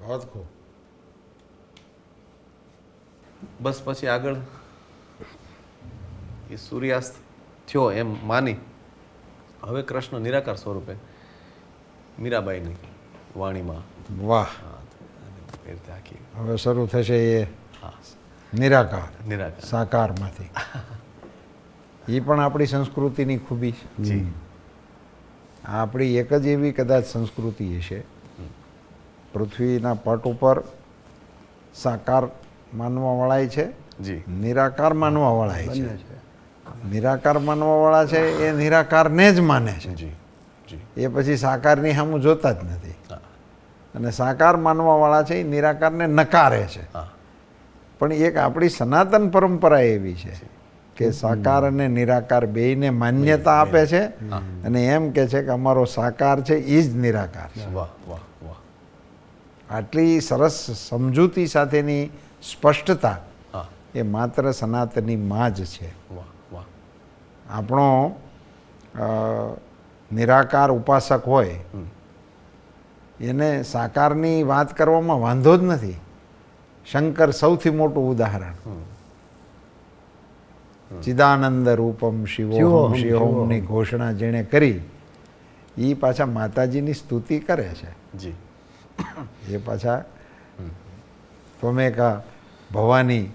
Speaker 1: बहुत खूब.
Speaker 2: બસ પછી આગળ એ સૂર્યાસ્ત થયો એમ માની હવે કૃષ્ણ નિરાકાર સ્વરૂપે મીરાબાઈની વાણીમાં
Speaker 1: વાહ.
Speaker 2: એ રીતે આખી
Speaker 1: હવે શરૂ થશે એ
Speaker 2: હા
Speaker 1: નિરાકાર
Speaker 2: નિરાકાર
Speaker 1: સાકારમાંથી. એ પણ આપણી સંસ્કૃતિની ખૂબી છે.
Speaker 2: જી
Speaker 1: આપણી એક જ એવી કદાચ સંસ્કૃતિ છે પૃથ્વીના પટ ઉપર સાકાર માનવાવાળાય છે,
Speaker 2: જી
Speaker 1: નિરાકાર માનવાવાળાય
Speaker 3: બંને
Speaker 1: છે.
Speaker 3: છે.
Speaker 1: નિરાકાર માનવાવાળા છે એ નિરાકારને જ માને છે,
Speaker 2: જી જી
Speaker 1: એ પછી સાકારની સામું જોતા જ નથી.
Speaker 2: હા
Speaker 1: અને સાકાર માનવાવાળા છે એ નિરાકારને નકારે છે.
Speaker 2: હા
Speaker 1: પણ એક આપણી સનાતન પરંપરા એવી છે કે સાકાર અને નિરાકાર બેયને માન્યતા આપે છે અને એમ કે છે કે અમારો સાકાર છે એ જ નિરાકાર છે.
Speaker 2: વાહ વાહ વાહ
Speaker 1: આટલી સરસ સમજૂતી સાથેની સ્પષ્ટતા
Speaker 2: હા
Speaker 1: એ માત્ર સનાતની માં જ છે.
Speaker 2: વાહ વાહ
Speaker 1: આપણો નિરાકાર ઉપાસક હોય એને સાકારની વાત કરવામાં વાંધો જ નથી. શંકર સૌથી મોટું ઉદાહરણ. ચિદાનંદ રૂપમ શિવોહમ
Speaker 3: શિવોહમ,
Speaker 1: શિવોહમની
Speaker 3: શિવોહમ.
Speaker 1: ઘોષણા જેણે કરી એ પાછા માતાજીની સ્તુતિ કરે છે.
Speaker 2: જી
Speaker 1: એ પાછા ત્વમેકા ભવાની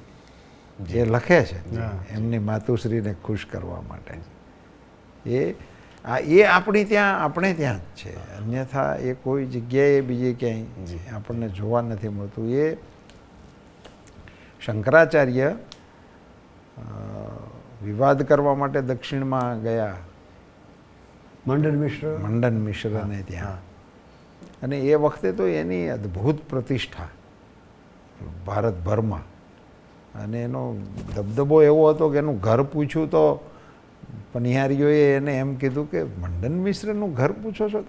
Speaker 1: જે લખે છે એમની માતુશ્રીને ખુશ કરવા માટે. એ આપણી ત્યાં આપણે ત્યાં જ છે, અન્યથા એ કોઈ જગ્યાએ બીજે ક્યાંય આપણને જોવા નથી મળતું. એ શંકરાચાર્ય વિવાદ કરવા માટે દક્ષિણમાં ગયા
Speaker 3: મંડન મિશ્ર
Speaker 1: મંડન મિશ્રને ત્યાં, અને એ વખતે તો એની અદ્ભુત પ્રતિષ્ઠા ભારતભરમાં, અને એનો દબદબો એવો હતો કે એનું ઘર પૂછ્યું તો પનિહારીઓએ એને એમ કીધું કે મંડન મિશ્રનું ઘર પૂછો છો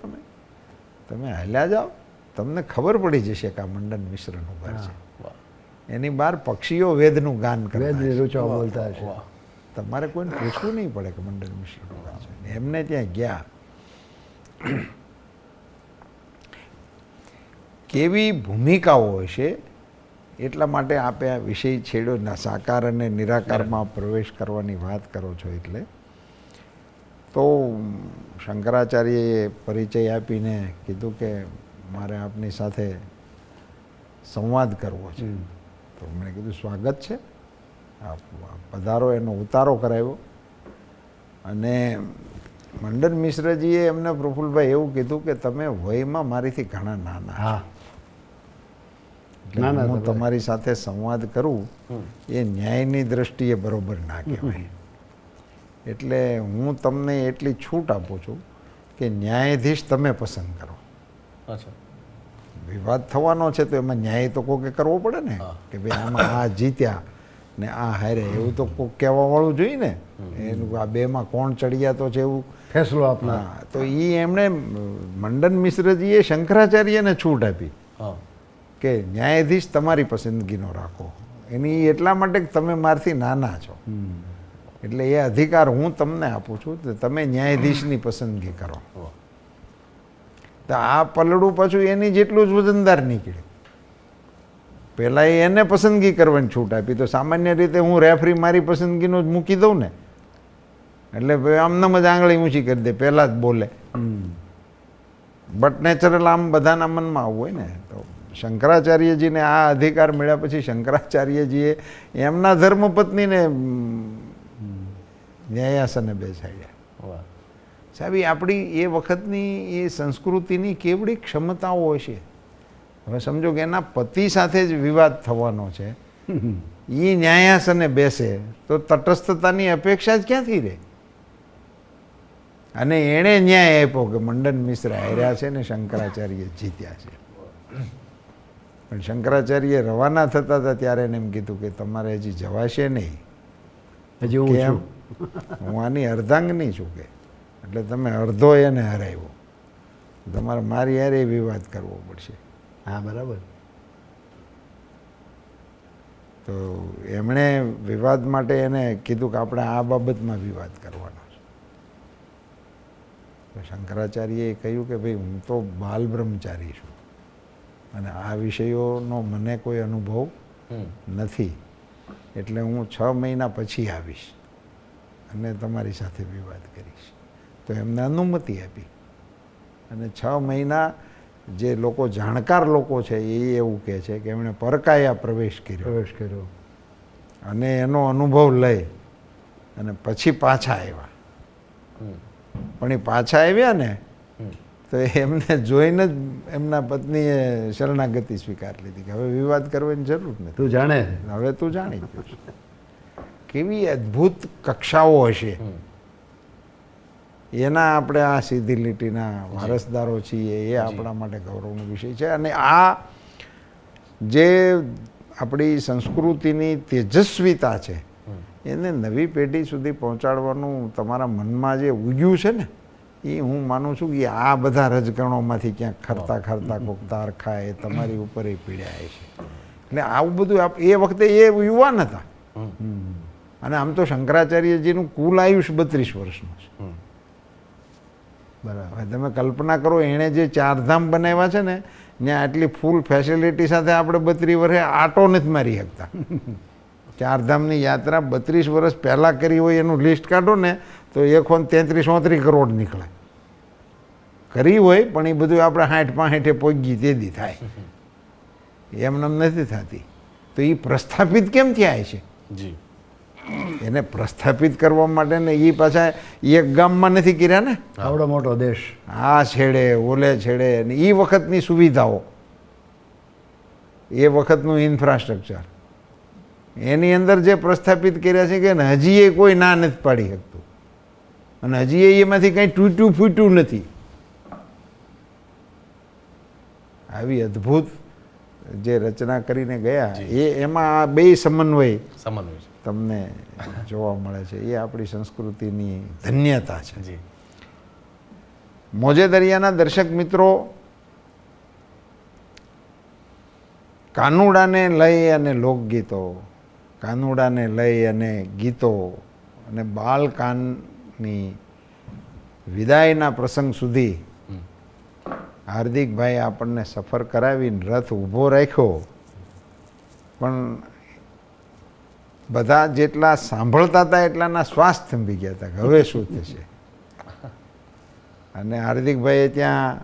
Speaker 1: તમે હાલ્યા જાઓ, તમને ખબર પડી જશે કે આ મંડન મિશ્રનું ઘર છે. એની બહાર પક્ષીઓ વેદનું ગાન કરતા
Speaker 3: વેદની
Speaker 1: હશે.
Speaker 3: રૂચો બોલતા છે.
Speaker 1: તમારે કોઈને પૂછવું નહીં પડે કે મંડન મિશ્રનું ઘર છે. એમને ત્યાં ગયા. કેવી ભૂમિકાઓ હશે એટલા માટે આપે આ વિષય છેડ્યો. સાકાર અને નિરાકારમાં પ્રવેશ કરવાની વાત કરો છો એટલે તો શંકરાચાર્યએ પરિચય આપીને કીધું કે મારે આપની સાથે સંવાદ કરવો છે. તો મેં કીધું સ્વાગત છે, આપ પધારો. એનો ઉતારો કરાવ્યો અને મંડન મિશ્રજીએ એમને પ્રફુલ્લભાઈ એવું કીધું કે તમે વયમાં મારીથી ઘણા નાના છો.
Speaker 3: હા
Speaker 1: એટલે
Speaker 3: નાના
Speaker 1: હું
Speaker 3: હતા.
Speaker 1: તમારી સાથે સંવાદ કરું એ ન્યાયની દ્રષ્ટિએ બરોબર ના કહેવાય. એટલે હું તમને એટલી છૂટ આપું છું કે ન્યાયાધીશ તમે પસંદ કરો.
Speaker 2: અચ્છા
Speaker 1: વિવાદ થવાનો છે તો એમાં ન્યાય તો કોકે કરવો પડે ને કે ભાઈ આમાં આ જીત્યા ને આ હારે, એવું તો કોઈક કહેવાવાળું જોઈએ ને. એનું આ બેમાં કોણ ચડિયાતો છે એવું
Speaker 3: ફેસલો આપનાર.
Speaker 1: હા, તો એ એમણે મંડન મિશ્રજીએ શંકરાચાર્યને છૂટ આપી
Speaker 2: હા
Speaker 1: કે ન્યાયાધીશ તમારી પસંદગીનો રાખો. એની એટલા માટે કે તમે મારથી નાના છો, એટલે એ અધિકાર હું તમને આપું છું, તો તમે ન્યાયાધીશની પસંદગી કરો.
Speaker 2: વાહ
Speaker 1: તો આ પલડું પાછું એની જેટલું જ વજનદાર નીકળ્યું. પહેલાં એને પસંદગી કરવાની છૂટ આપી. તો સામાન્ય રીતે હું રેફરી મારી પસંદગીનું જ મૂકી દઉં ને, એટલે ભાઈ આમનામ જ આંગળી ઊંચી કરી દે, પહેલાં જ બોલે. બટ નેચરલ આમ બધાના મનમાં આવું હોય ને. તો શંકરાચાર્યજીને આ અધિકાર મળ્યા પછી શંકરાચાર્યજીએ એમના ધર્મપત્નીને ન્યાયાસને બેસાડ્યા. સાહેબ આપણી એ વખતની એ સંસ્કૃતિની કેવડી ક્ષમતાઓ હશે. હવે સમજો કે એના પતિ સાથે જ વિવાદ થવાનો છે, એ ન્યાયાસને બેસે તો તટસ્થતાની અપેક્ષા જ ક્યાંથી રહે? અને એણે ન્યાય આપ્યો કે મંડન મિશ્ર હાર્યા છે ને શંકરાચાર્ય જીત્યા છે. પણ શંકરાચાર્ય રવાના થતા હતા ત્યારે એને એમ કીધું કે તમારે હજી જવાશે નહીં,
Speaker 3: હજી હું
Speaker 1: કેમ?
Speaker 3: છું.
Speaker 1: હું આની અર્ધાંગની છું કે, એટલે તમે અડધો એને હરાવ્યો, તમારે મારી હારે વિવાદ કરવો પડશે.
Speaker 3: હા બરાબર.
Speaker 1: તો એમણે વિવાદ માટે એને કીધું કે આપણે આ બાબતમાં વિવાદ કરવાનો છે. તો શંકરાચાર્યએ કહ્યું કે ભાઈ હું તો બાલ બ્રહ્મચારી છું અને આ વિષયોનો મને કોઈ અનુભવ નથી, એટલે હું 6 મહિના પછી આવીશ અને તમારી સાથે વિવાદ કરીશ. તો એમને અનુમતિ આપી અને 6 મહિના જે લોકો જાણકાર લોકો છે એ એવું કહે છે કે એમણે પરકાયા પ્રવેશ કર્યો અને એનો અનુભવ લઈ અને પછી પાછા આવ્યા. પણ એ પાછા આવ્યા ને તો એમને જોઈને જ એમના પત્નીએ શરણાગતિ સ્વીકાર લીધી કે હવે વિવાદ કરવાની જરૂર નથી,
Speaker 3: તું જાણે.
Speaker 1: હવે તું જાણી ગયો છે. કેવી અદ્ભુત કક્ષાઓ હશે એના આપણે આ સીધી લીટીના વારસદારો છીએ, એ આપણા માટે ગૌરવનો વિષય છે. અને આ જે આપણી સંસ્કૃતિની તેજસ્વીતા છે એને નવી પેઢી સુધી પહોંચાડવાનું તમારા મનમાં જે ઉગ્યું છે ને, એ હું માનું છું કે આ બધા રજકણોમાંથી ક્યાંક ખરતા ખરતા કોક તાર ખાય એ તમારી ઉપર એ પીડ્યા છે. એટલે આવું બધું એ વખતે એ યુવાન હતા. અને આમ તો શંકરાચાર્યજીનું કુલ આયુષ 32 વર્ષનું છે.
Speaker 3: બરાબર.
Speaker 1: હવે તમે કલ્પના કરો, એણે જે 4 ધામ બનાવ્યા છે ને, ત્યાં આટલી ફૂલ ફેસિલિટી સાથે આપણે 32 વર્ષે આટો નથી મારી શકતા. 4 ધામની યાત્રા 32 વર્ષ પહેલાં કરી હોય એનું લિસ્ટ કાઢો ને તો 33-34 કરોડ નીકળે. કરી હોય પણ એ બધું આપણે 60-65 પહોંચી તેથી થાય, એમને નથી થતી. તો એ પ્રસ્થાપિત કેમ થયા છે?
Speaker 2: જી,
Speaker 1: એને પ્રસ્થાપિત કરવા માટે ને એ પાછા એક ગામમાં નથી કર્યા ને,
Speaker 3: આવડો મોટો દેશ,
Speaker 1: આ છેડે ઓલે છેડે. અને એ વખતની સુવિધાઓ, એ વખતનું ઇન્ફ્રાસ્ટ્રક્ચર, એની અંદર જે પ્રસ્થાપિત કર્યા છે કે હજી એ કોઈ ના નથી પાડી શકતું અને હજી એમાંથી કંઈ તૂટ્યું ફૂટ્યું નથી. આવી અદ્ભુત જે રચના કરીને ગયા એમાં આ બે સમન્વય તમને જોવા મળે છે. એ આપણી સંસ્કૃતિની ધન્યતા છે.
Speaker 2: જી,
Speaker 1: મોજે દરિયાના દર્શક મિત્રો, કાનુડાને લઈ અને લોકગીતો, કાનુડાને લઈ અને ગીતો અને બાલકાનની વિદાયના પ્રસંગ સુધી હાર્દિકભાઈ આપણને સફર કરાવીને રથ ઊભો રાખ્યો. પણ બધા જેટલા સાંભળતા હતા એટલાના શ્વાસ થંભી ગયા હતા કે હવે શું થશે. અને હાર્દિકભાઈએ ત્યાં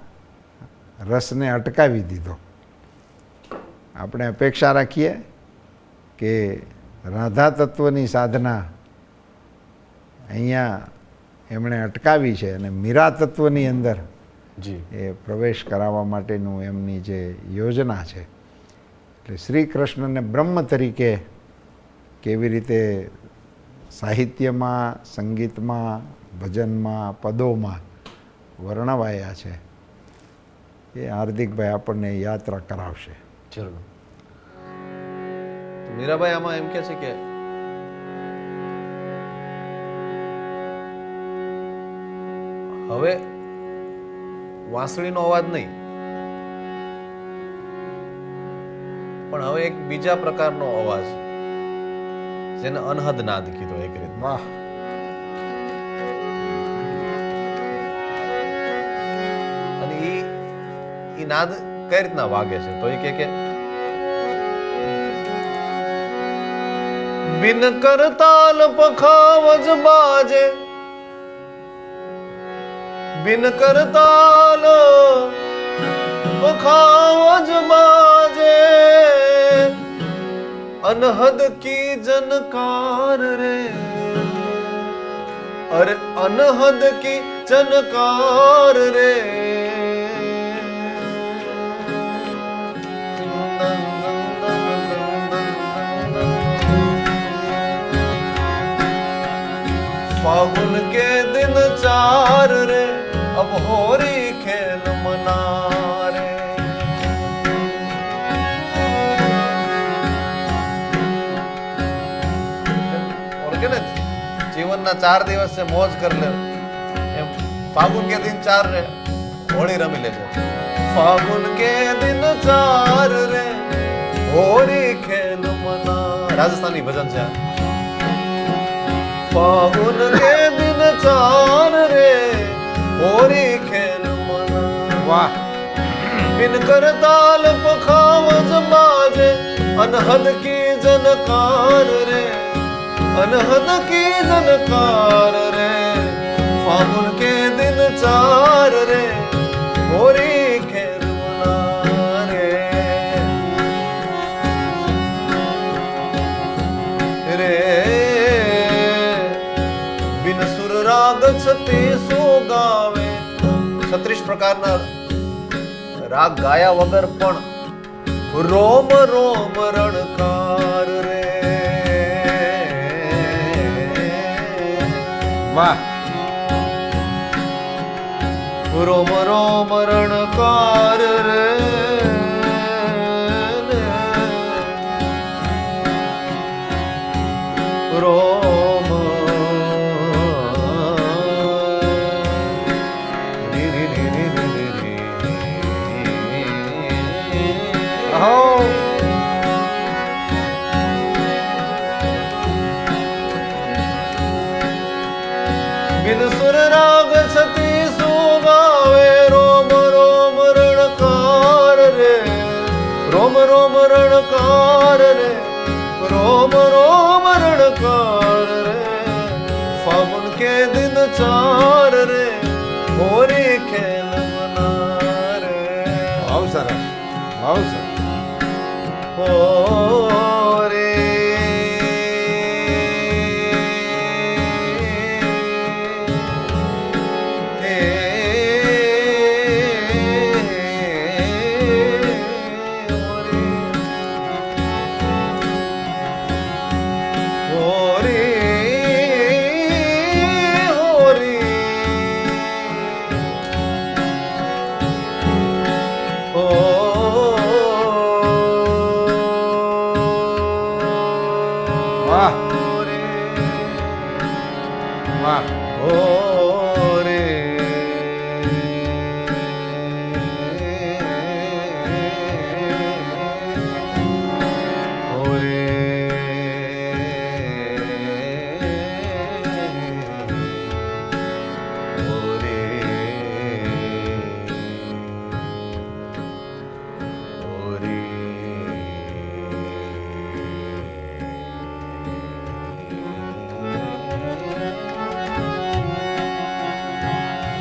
Speaker 1: રસને અટકાવી દીધો. આપણે અપેક્ષા રાખીએ કે રાધા તત્વની સાધના અહીંયા એમણે અટકાવી છે અને મીરા તત્વની અંદર એ પ્રવેશ કરાવવા માટેનું એમની જે યોજના છે, એટલે શ્રી કૃષ્ણને બ્રહ્મ તરીકે કેવી રીતે સાહિત્યમાં, સંગીતમાં, ભજનમાં, પદોમાં વર્ણવાયા છે, એ હાર્દિકભાઈ આપણને યાત્રા કરાવશે.
Speaker 2: જરૂર. મીરાભાઈ આમાં એમ કે છે કે હવે વાંસળીનો અવાજ નહીં, પણ હવે એક બીજા પ્રકારનો અવાજ, જેને અનહદ નાદ કીધો એક રીતે.
Speaker 1: વાહ!
Speaker 2: અને ઈ નાદ કઈ રીતના વાગે છે? તો એ કે બિન કરતાલ પખાવજ બાજે, બિન કરતાલ પખાવજ બાજે, અનહદ કી જનકાર રે, અરે અનહદ કી જનકાર રે. फागुन के दिन 4 रे, अब होरी खेल मना रे. और के जीवनના 4 દિવસ છે મોજ કર લે એમ. फागुन के दिन 4 રે હોળી રમી લેજો. फागुन के दिन 4 રે હોળી ખેલ મના. રાજસ્થાની ભજન છે. फागुन के दिन 4 रे होरी खेल मना.
Speaker 1: વાહ.
Speaker 2: बिन करताल पखावज बाजे, अनहद की जनकार रे, अनहद की जनकार रे. फागुन के दिन 4 रे होरी खेल मना रे. रे રાગ 36 ગાવે. 36 પ્રકારના રાગ ગાયા વગર પણ રોમ રોમ રણકાર રે.
Speaker 1: વાહ.
Speaker 2: રોમ રોમ રણકાર રે. રોમ बिन सुर राग 36 गावे. रोम रोम रणकार रे, रोम रोम रणकार रे, रोम रोम रणकार रे. फागुन के दिन 4 रे होरी खेल मना रे.
Speaker 1: ભાવ સરસ, ભાવ સરસ.
Speaker 2: હોરે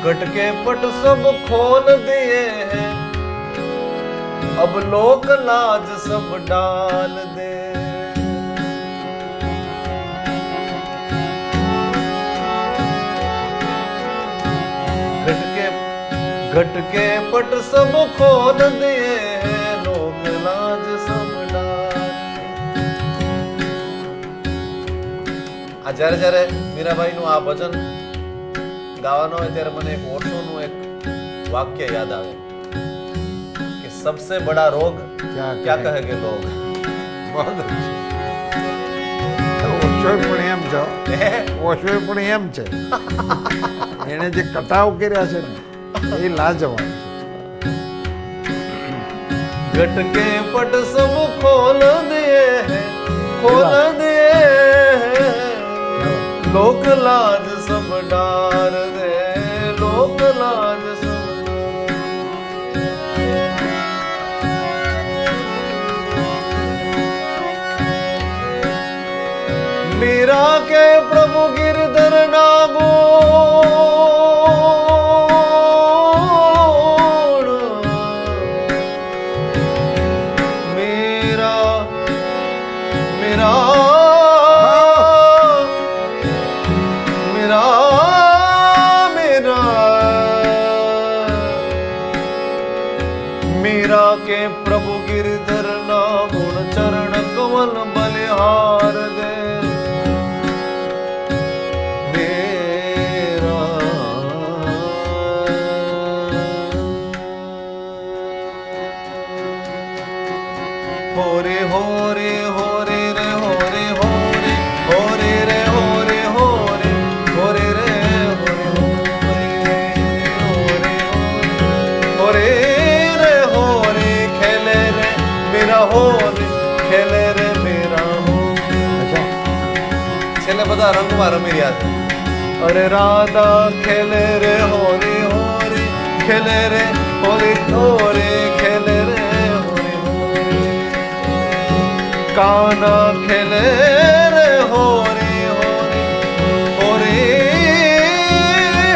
Speaker 2: घट के पट सब खोल दिए हैं, अब लोक लाज सब डाल दे. घट के पट सब खोल दिए हैं, लोक लाज सब डाल. આ જ્યારે મીરાબાઈનું આ ભજન ગાવાનો હોય ત્યારે મને એક ઓશોનું એક વાક્ય યાદ આવે કે सबसे बड़ा रोग क्या कहेंगे लोग.
Speaker 1: बहुत ઓશોય પણ એમ છે, ઓશોય પણ એમ છે. એને જે કટાવ કર્યા છે ને એ લાજવાબ છે.
Speaker 2: घट के पट सब खोल दिए हैं, खोल दिए हैं, लोक लाज सब डार दे, लोक लाज सब બધા રંગમાં રમી રહ્યા છે. અરે રાધા ખેલે રે હોરી હોરી, ખેલે રે હોરી હોરી, ખેલે રે હોરી હોરી. કાના ખેલે રે હોરી હોરી, હોરી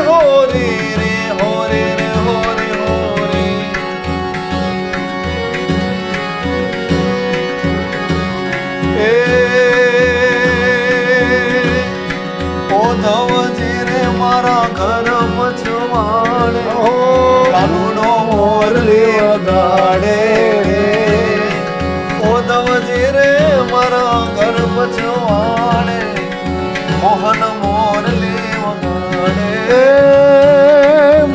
Speaker 2: હોરી રે હોરી રે હોરી હોરી. એ ઓધવજી રે મારા ઘર પછવાડે, કાનુડો મોરલી વગાડે રે. ઓધવજી રે મારા ઘર પછવાડે, મોહન મોરલી વગાડે.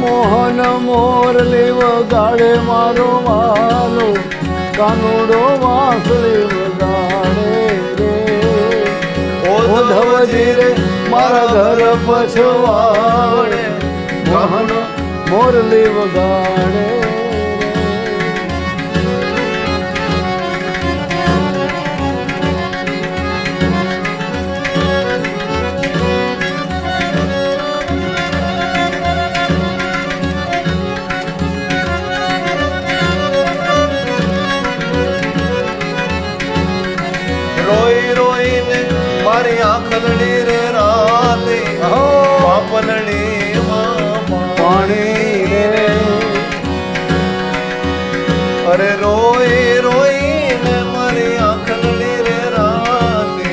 Speaker 3: મોહન મોરલી વગાડે મારો વાલો, કાનુડો વાંસળી વગાડે રે. ઓધવજી રે મારા ઘર પછવાડે, મોહન મોરલી વગાડે.
Speaker 2: રોઈ રોઈને મારી આંખલડી રે રાતે, પાપલડી માં પાણી રે. અરે રોઈ રોઈને મારી આંખલડી રે રાતે,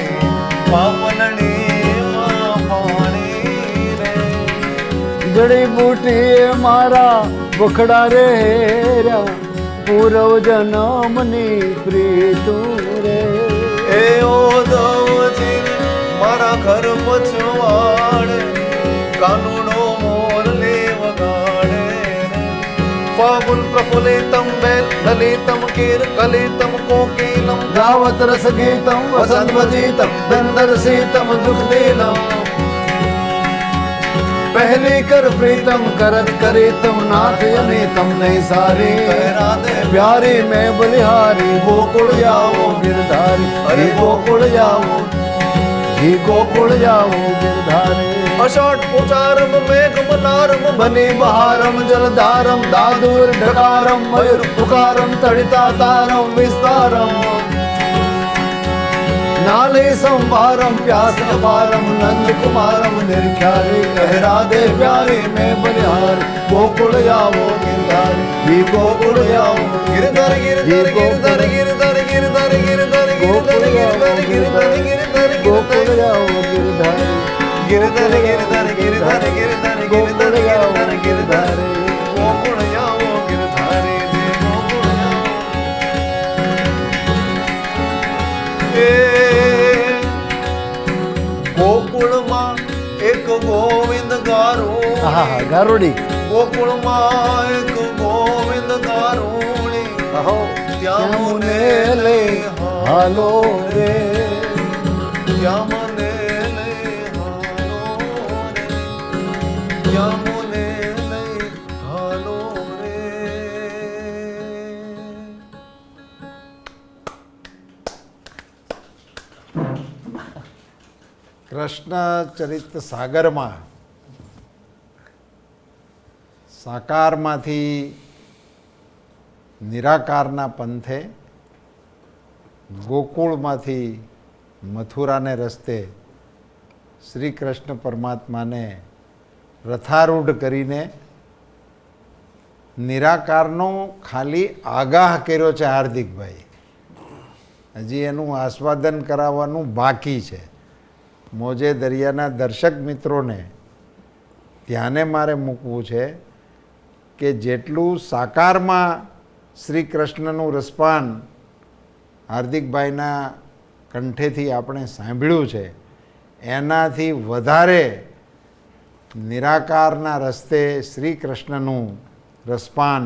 Speaker 2: પાપલડી માં પાણી રે.
Speaker 3: જડીબુટીએ મારા બખડા રે હેર્યા, પૂર્વ જન્મની પ્રીતું રે.
Speaker 2: એ ઓધવજી મારા ઘર પછવાડે, કાનુડો મોરલી વગાડે રે. ફાગુન પ્રફુલ્લિતમ બેલ લલિતમ કીર કલિતમ કોકિલમ,
Speaker 3: ગાવત રસ ગીતમ વસંત વજીતમ, બંદર સીતમ દુઃખ દિલમ. પહેલી કર પ્રીતમ કરત કરીતમ, નાથ અનિતમ નહીં સારી.
Speaker 2: રાધે
Speaker 3: પ્યારી મેં બલિહારી, ગોકુળ જાઓ ગિરધારી. હરિ ગોકુળ જાઓ, જી ગોકુળ જાઓ ગિરધારી.
Speaker 2: અષાઢ પુચારમ મેઘ મનારમ,
Speaker 3: બની બહારમ જલધારમ, દાદુર ઢકારમ, મયુર પુકારમ, તડિતા તારમ વિસ્તારમ. નાલી સંભારમ પ્યાસ અપારમ, નંદ કુમારમ નિર્ખ્યારી. કહે રાધે પ્યારી મેં બલિહારી, ગોકુળ જાઓ ગિરધારી. જી ગોકુળ જાઓ
Speaker 2: ગિરધર ગિરધર ગિરધર ગિરધર ગિરધર ગિરધર ગિરધર ગિરધર ગિરધર ગિરધર
Speaker 3: ગોકુળ જાઓ ગિરધારી.
Speaker 2: ગિરધર ગિરધર ગિરધર ગિરધર ગિરધર ગિરધર ગિરધર ગોકુળ જાઓ ગિરધારી રે ગોકુળ જાઓ. એ ગોકુળમાં એક ગોવિંદ ગારું,
Speaker 3: હા હા ગારોડી.
Speaker 2: ગોકુળમાં એક ગોવિંદ ગારુણી, ત્યાં મને લઈ
Speaker 3: હાલો રે.
Speaker 2: ત્યાં મને લઈ હાલો રે, ત્યાં મને લઈ હાલો રે.
Speaker 1: કૃષ્ણ ચરિત્ર સાગરમાં સાકારમાંથી નિરાકારના પંથે, ગોકુળમાંથી મથુરાને રસ્તે શ્રી કૃષ્ણ પરમાત્માને રથારૂઢ કરીને નિરાકારનો ખાલી આગાહ કર્યો છે હાર્દિકભાઈ. હજી એનું આસ્વાદન કરાવવાનું બાકી છે. મોજે દરિયાના દર્શક મિત્રોને ધ્યાને મારે મૂકવું છે કે જેટલું સાકારમાં શ્રી કૃષ્ણનું રસપાન હાર્દિકભાઈના કંઠેથી આપણે સાંભળ્યું છે, એનાથી વધારે નિરાકારના રસ્તે શ્રી કૃષ્ણનું રસપાન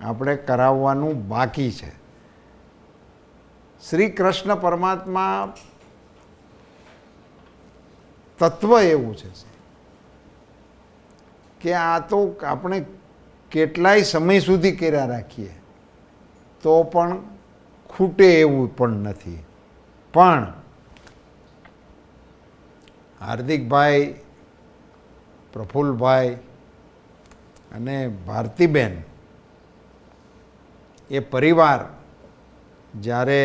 Speaker 1: આપણે કરાવવાનું બાકી છે. શ્રી કૃષ્ણ પરમાત્મા તત્વ એવું છે કે આ તો આપણે કેટલાય સમય સુધી કર્યા રાખીએ તો પણ ખૂટે એવું પણ નથી. પણ હાર્દિકભાઈ, પ્રફુલ્લભાઈ અને ભારતીબેન એ પરિવાર જ્યારે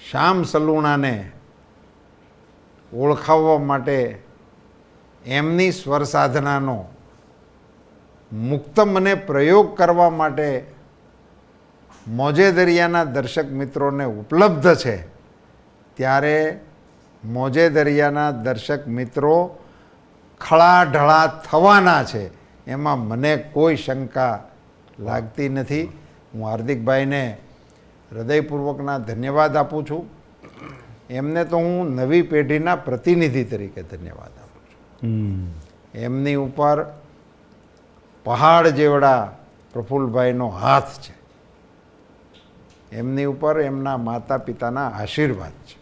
Speaker 1: શ્યામ સલુણાને ઓળખાવવા માટે એમની સ્વર સાધનાનો મુક્ત મને પ્રયોગ કરવા માટે મોજે દરિયાના દર્શક મિત્રોને ઉપલબ્ધ છે, ત્યારે મોજે દરિયાના દર્શક મિત્રો ખળાઢળા થવાના છે, એમાં મને કોઈ શંકા લાગતી નથી. હું હાર્દિકભાઈને હૃદયપૂર્વકના ધન્યવાદ આપું છું. એમને તો હું નવી પેઢીના પ્રતિનિધિ તરીકે ધન્યવાદ આપું છું. એમની ઉપર પહાડ જેવડા પ્રફુલ્લભાઈનો હાથ છે, એમની ઉપર એમના માતા પિતાના આશીર્વાદ છે,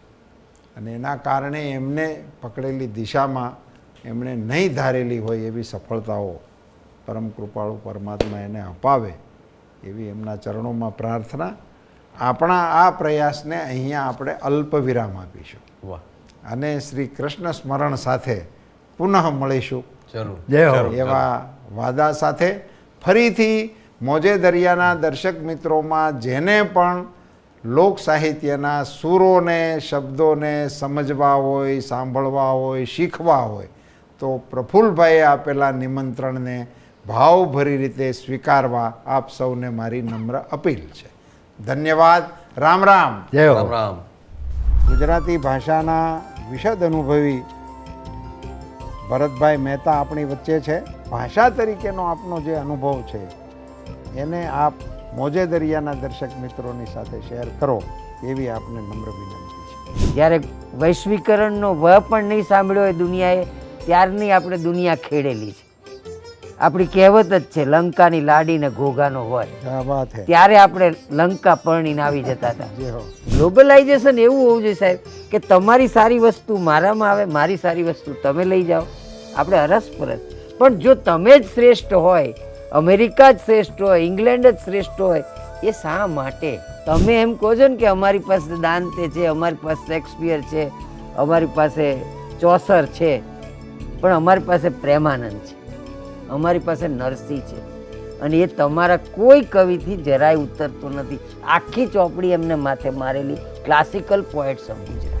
Speaker 1: અને એના કારણે એમને પકડેલી દિશામાં એમણે નહીં ધારેલી હોય એવી સફળતાઓ પરમ કૃપાળુ પરમાત્મા એને અપાવે એવી એમના ચરણોમાં પ્રાર્થના. આપણા આ પ્રયાસને અહીંયા આપણે અલ્પ વિરામ આપીશું
Speaker 2: વાહ,
Speaker 1: અને શ્રી કૃષ્ણ સ્મરણ સાથે પુનઃ મળીશું
Speaker 2: જરૂર.
Speaker 3: જય હો.
Speaker 1: એવા વાદા સાથે ફરીથી મોજે દરિયાના દર્શક મિત્રોમાં જેને પણ લોક સાહિત્યના સૂરોને શબ્દોને સમજવા હોય, સાંભળવા હોય, શીખવા હોય તો પ્રફુલ્લભાઈએ આપેલા નિમંત્રણને ભાવભરી રીતે સ્વીકારવા આપ સૌને મારી નમ્ર અપીલ છે. ધન્યવાદ. રામ રામ.
Speaker 3: જય હો.
Speaker 2: રામ રામ.
Speaker 1: ગુજરાતી ભાષાના વિશદ અનુભવી ભરતભાઈ મહેતા આપણી વચ્ચે છે. ભાષા તરીકેનો આપનો જે અનુભવ છે એને આપ મોજે દરિયાના દર્શક મિત્રોની સાથે શેર કરો એવી આપને નમ્ર વિનંતી છે.
Speaker 4: જ્યારે વૈશ્વિકરણનો વ પણ નહીં સાંભળ્યો હોય દુનિયાએ, ત્યારની આપણે દુનિયા ખેડેલી છે. આપણી કહેવત જ છે, લંકાની લાડીને ઘોઘાનો હોય.
Speaker 1: ક્યા વાત હે.
Speaker 4: ત્યારે આપણે લંકા પરણીને આવી જતા હતા.
Speaker 1: જે હો.
Speaker 4: ગ્લોબલાઇઝેશન એવું હોવું જોઈએ સાહેબ કે તમારી સારી વસ્તુ મારામાં આવે, મારી સારી વસ્તુ તમે લઈ જાઓ, આપણે અરસપરસ. પણ જો તમે જ શ્રેષ્ઠ હોય, અમેરિકા જ શ્રેષ્ઠ હોય, ઇંગ્લેન્ડ જ શ્રેષ્ઠ હોય, એ શા માટે? તમે એમ કહો છો ને કે અમારી પાસે દાંતે છે, અમારી પાસે શેક્સપિયર છે, અમારી પાસે ચોસર છે, પણ અમારી પાસે પ્રેમાનંદ છે, અમારી પાસે નરસિંહ છે, અને એ તમારા કોઈ કવિથી જરાય ઉતરતો નથી. આખી ચોપડી એમને માથે મારેલી ક્લાસિકલ પોએટ્સ ઓફ ગુજરાત.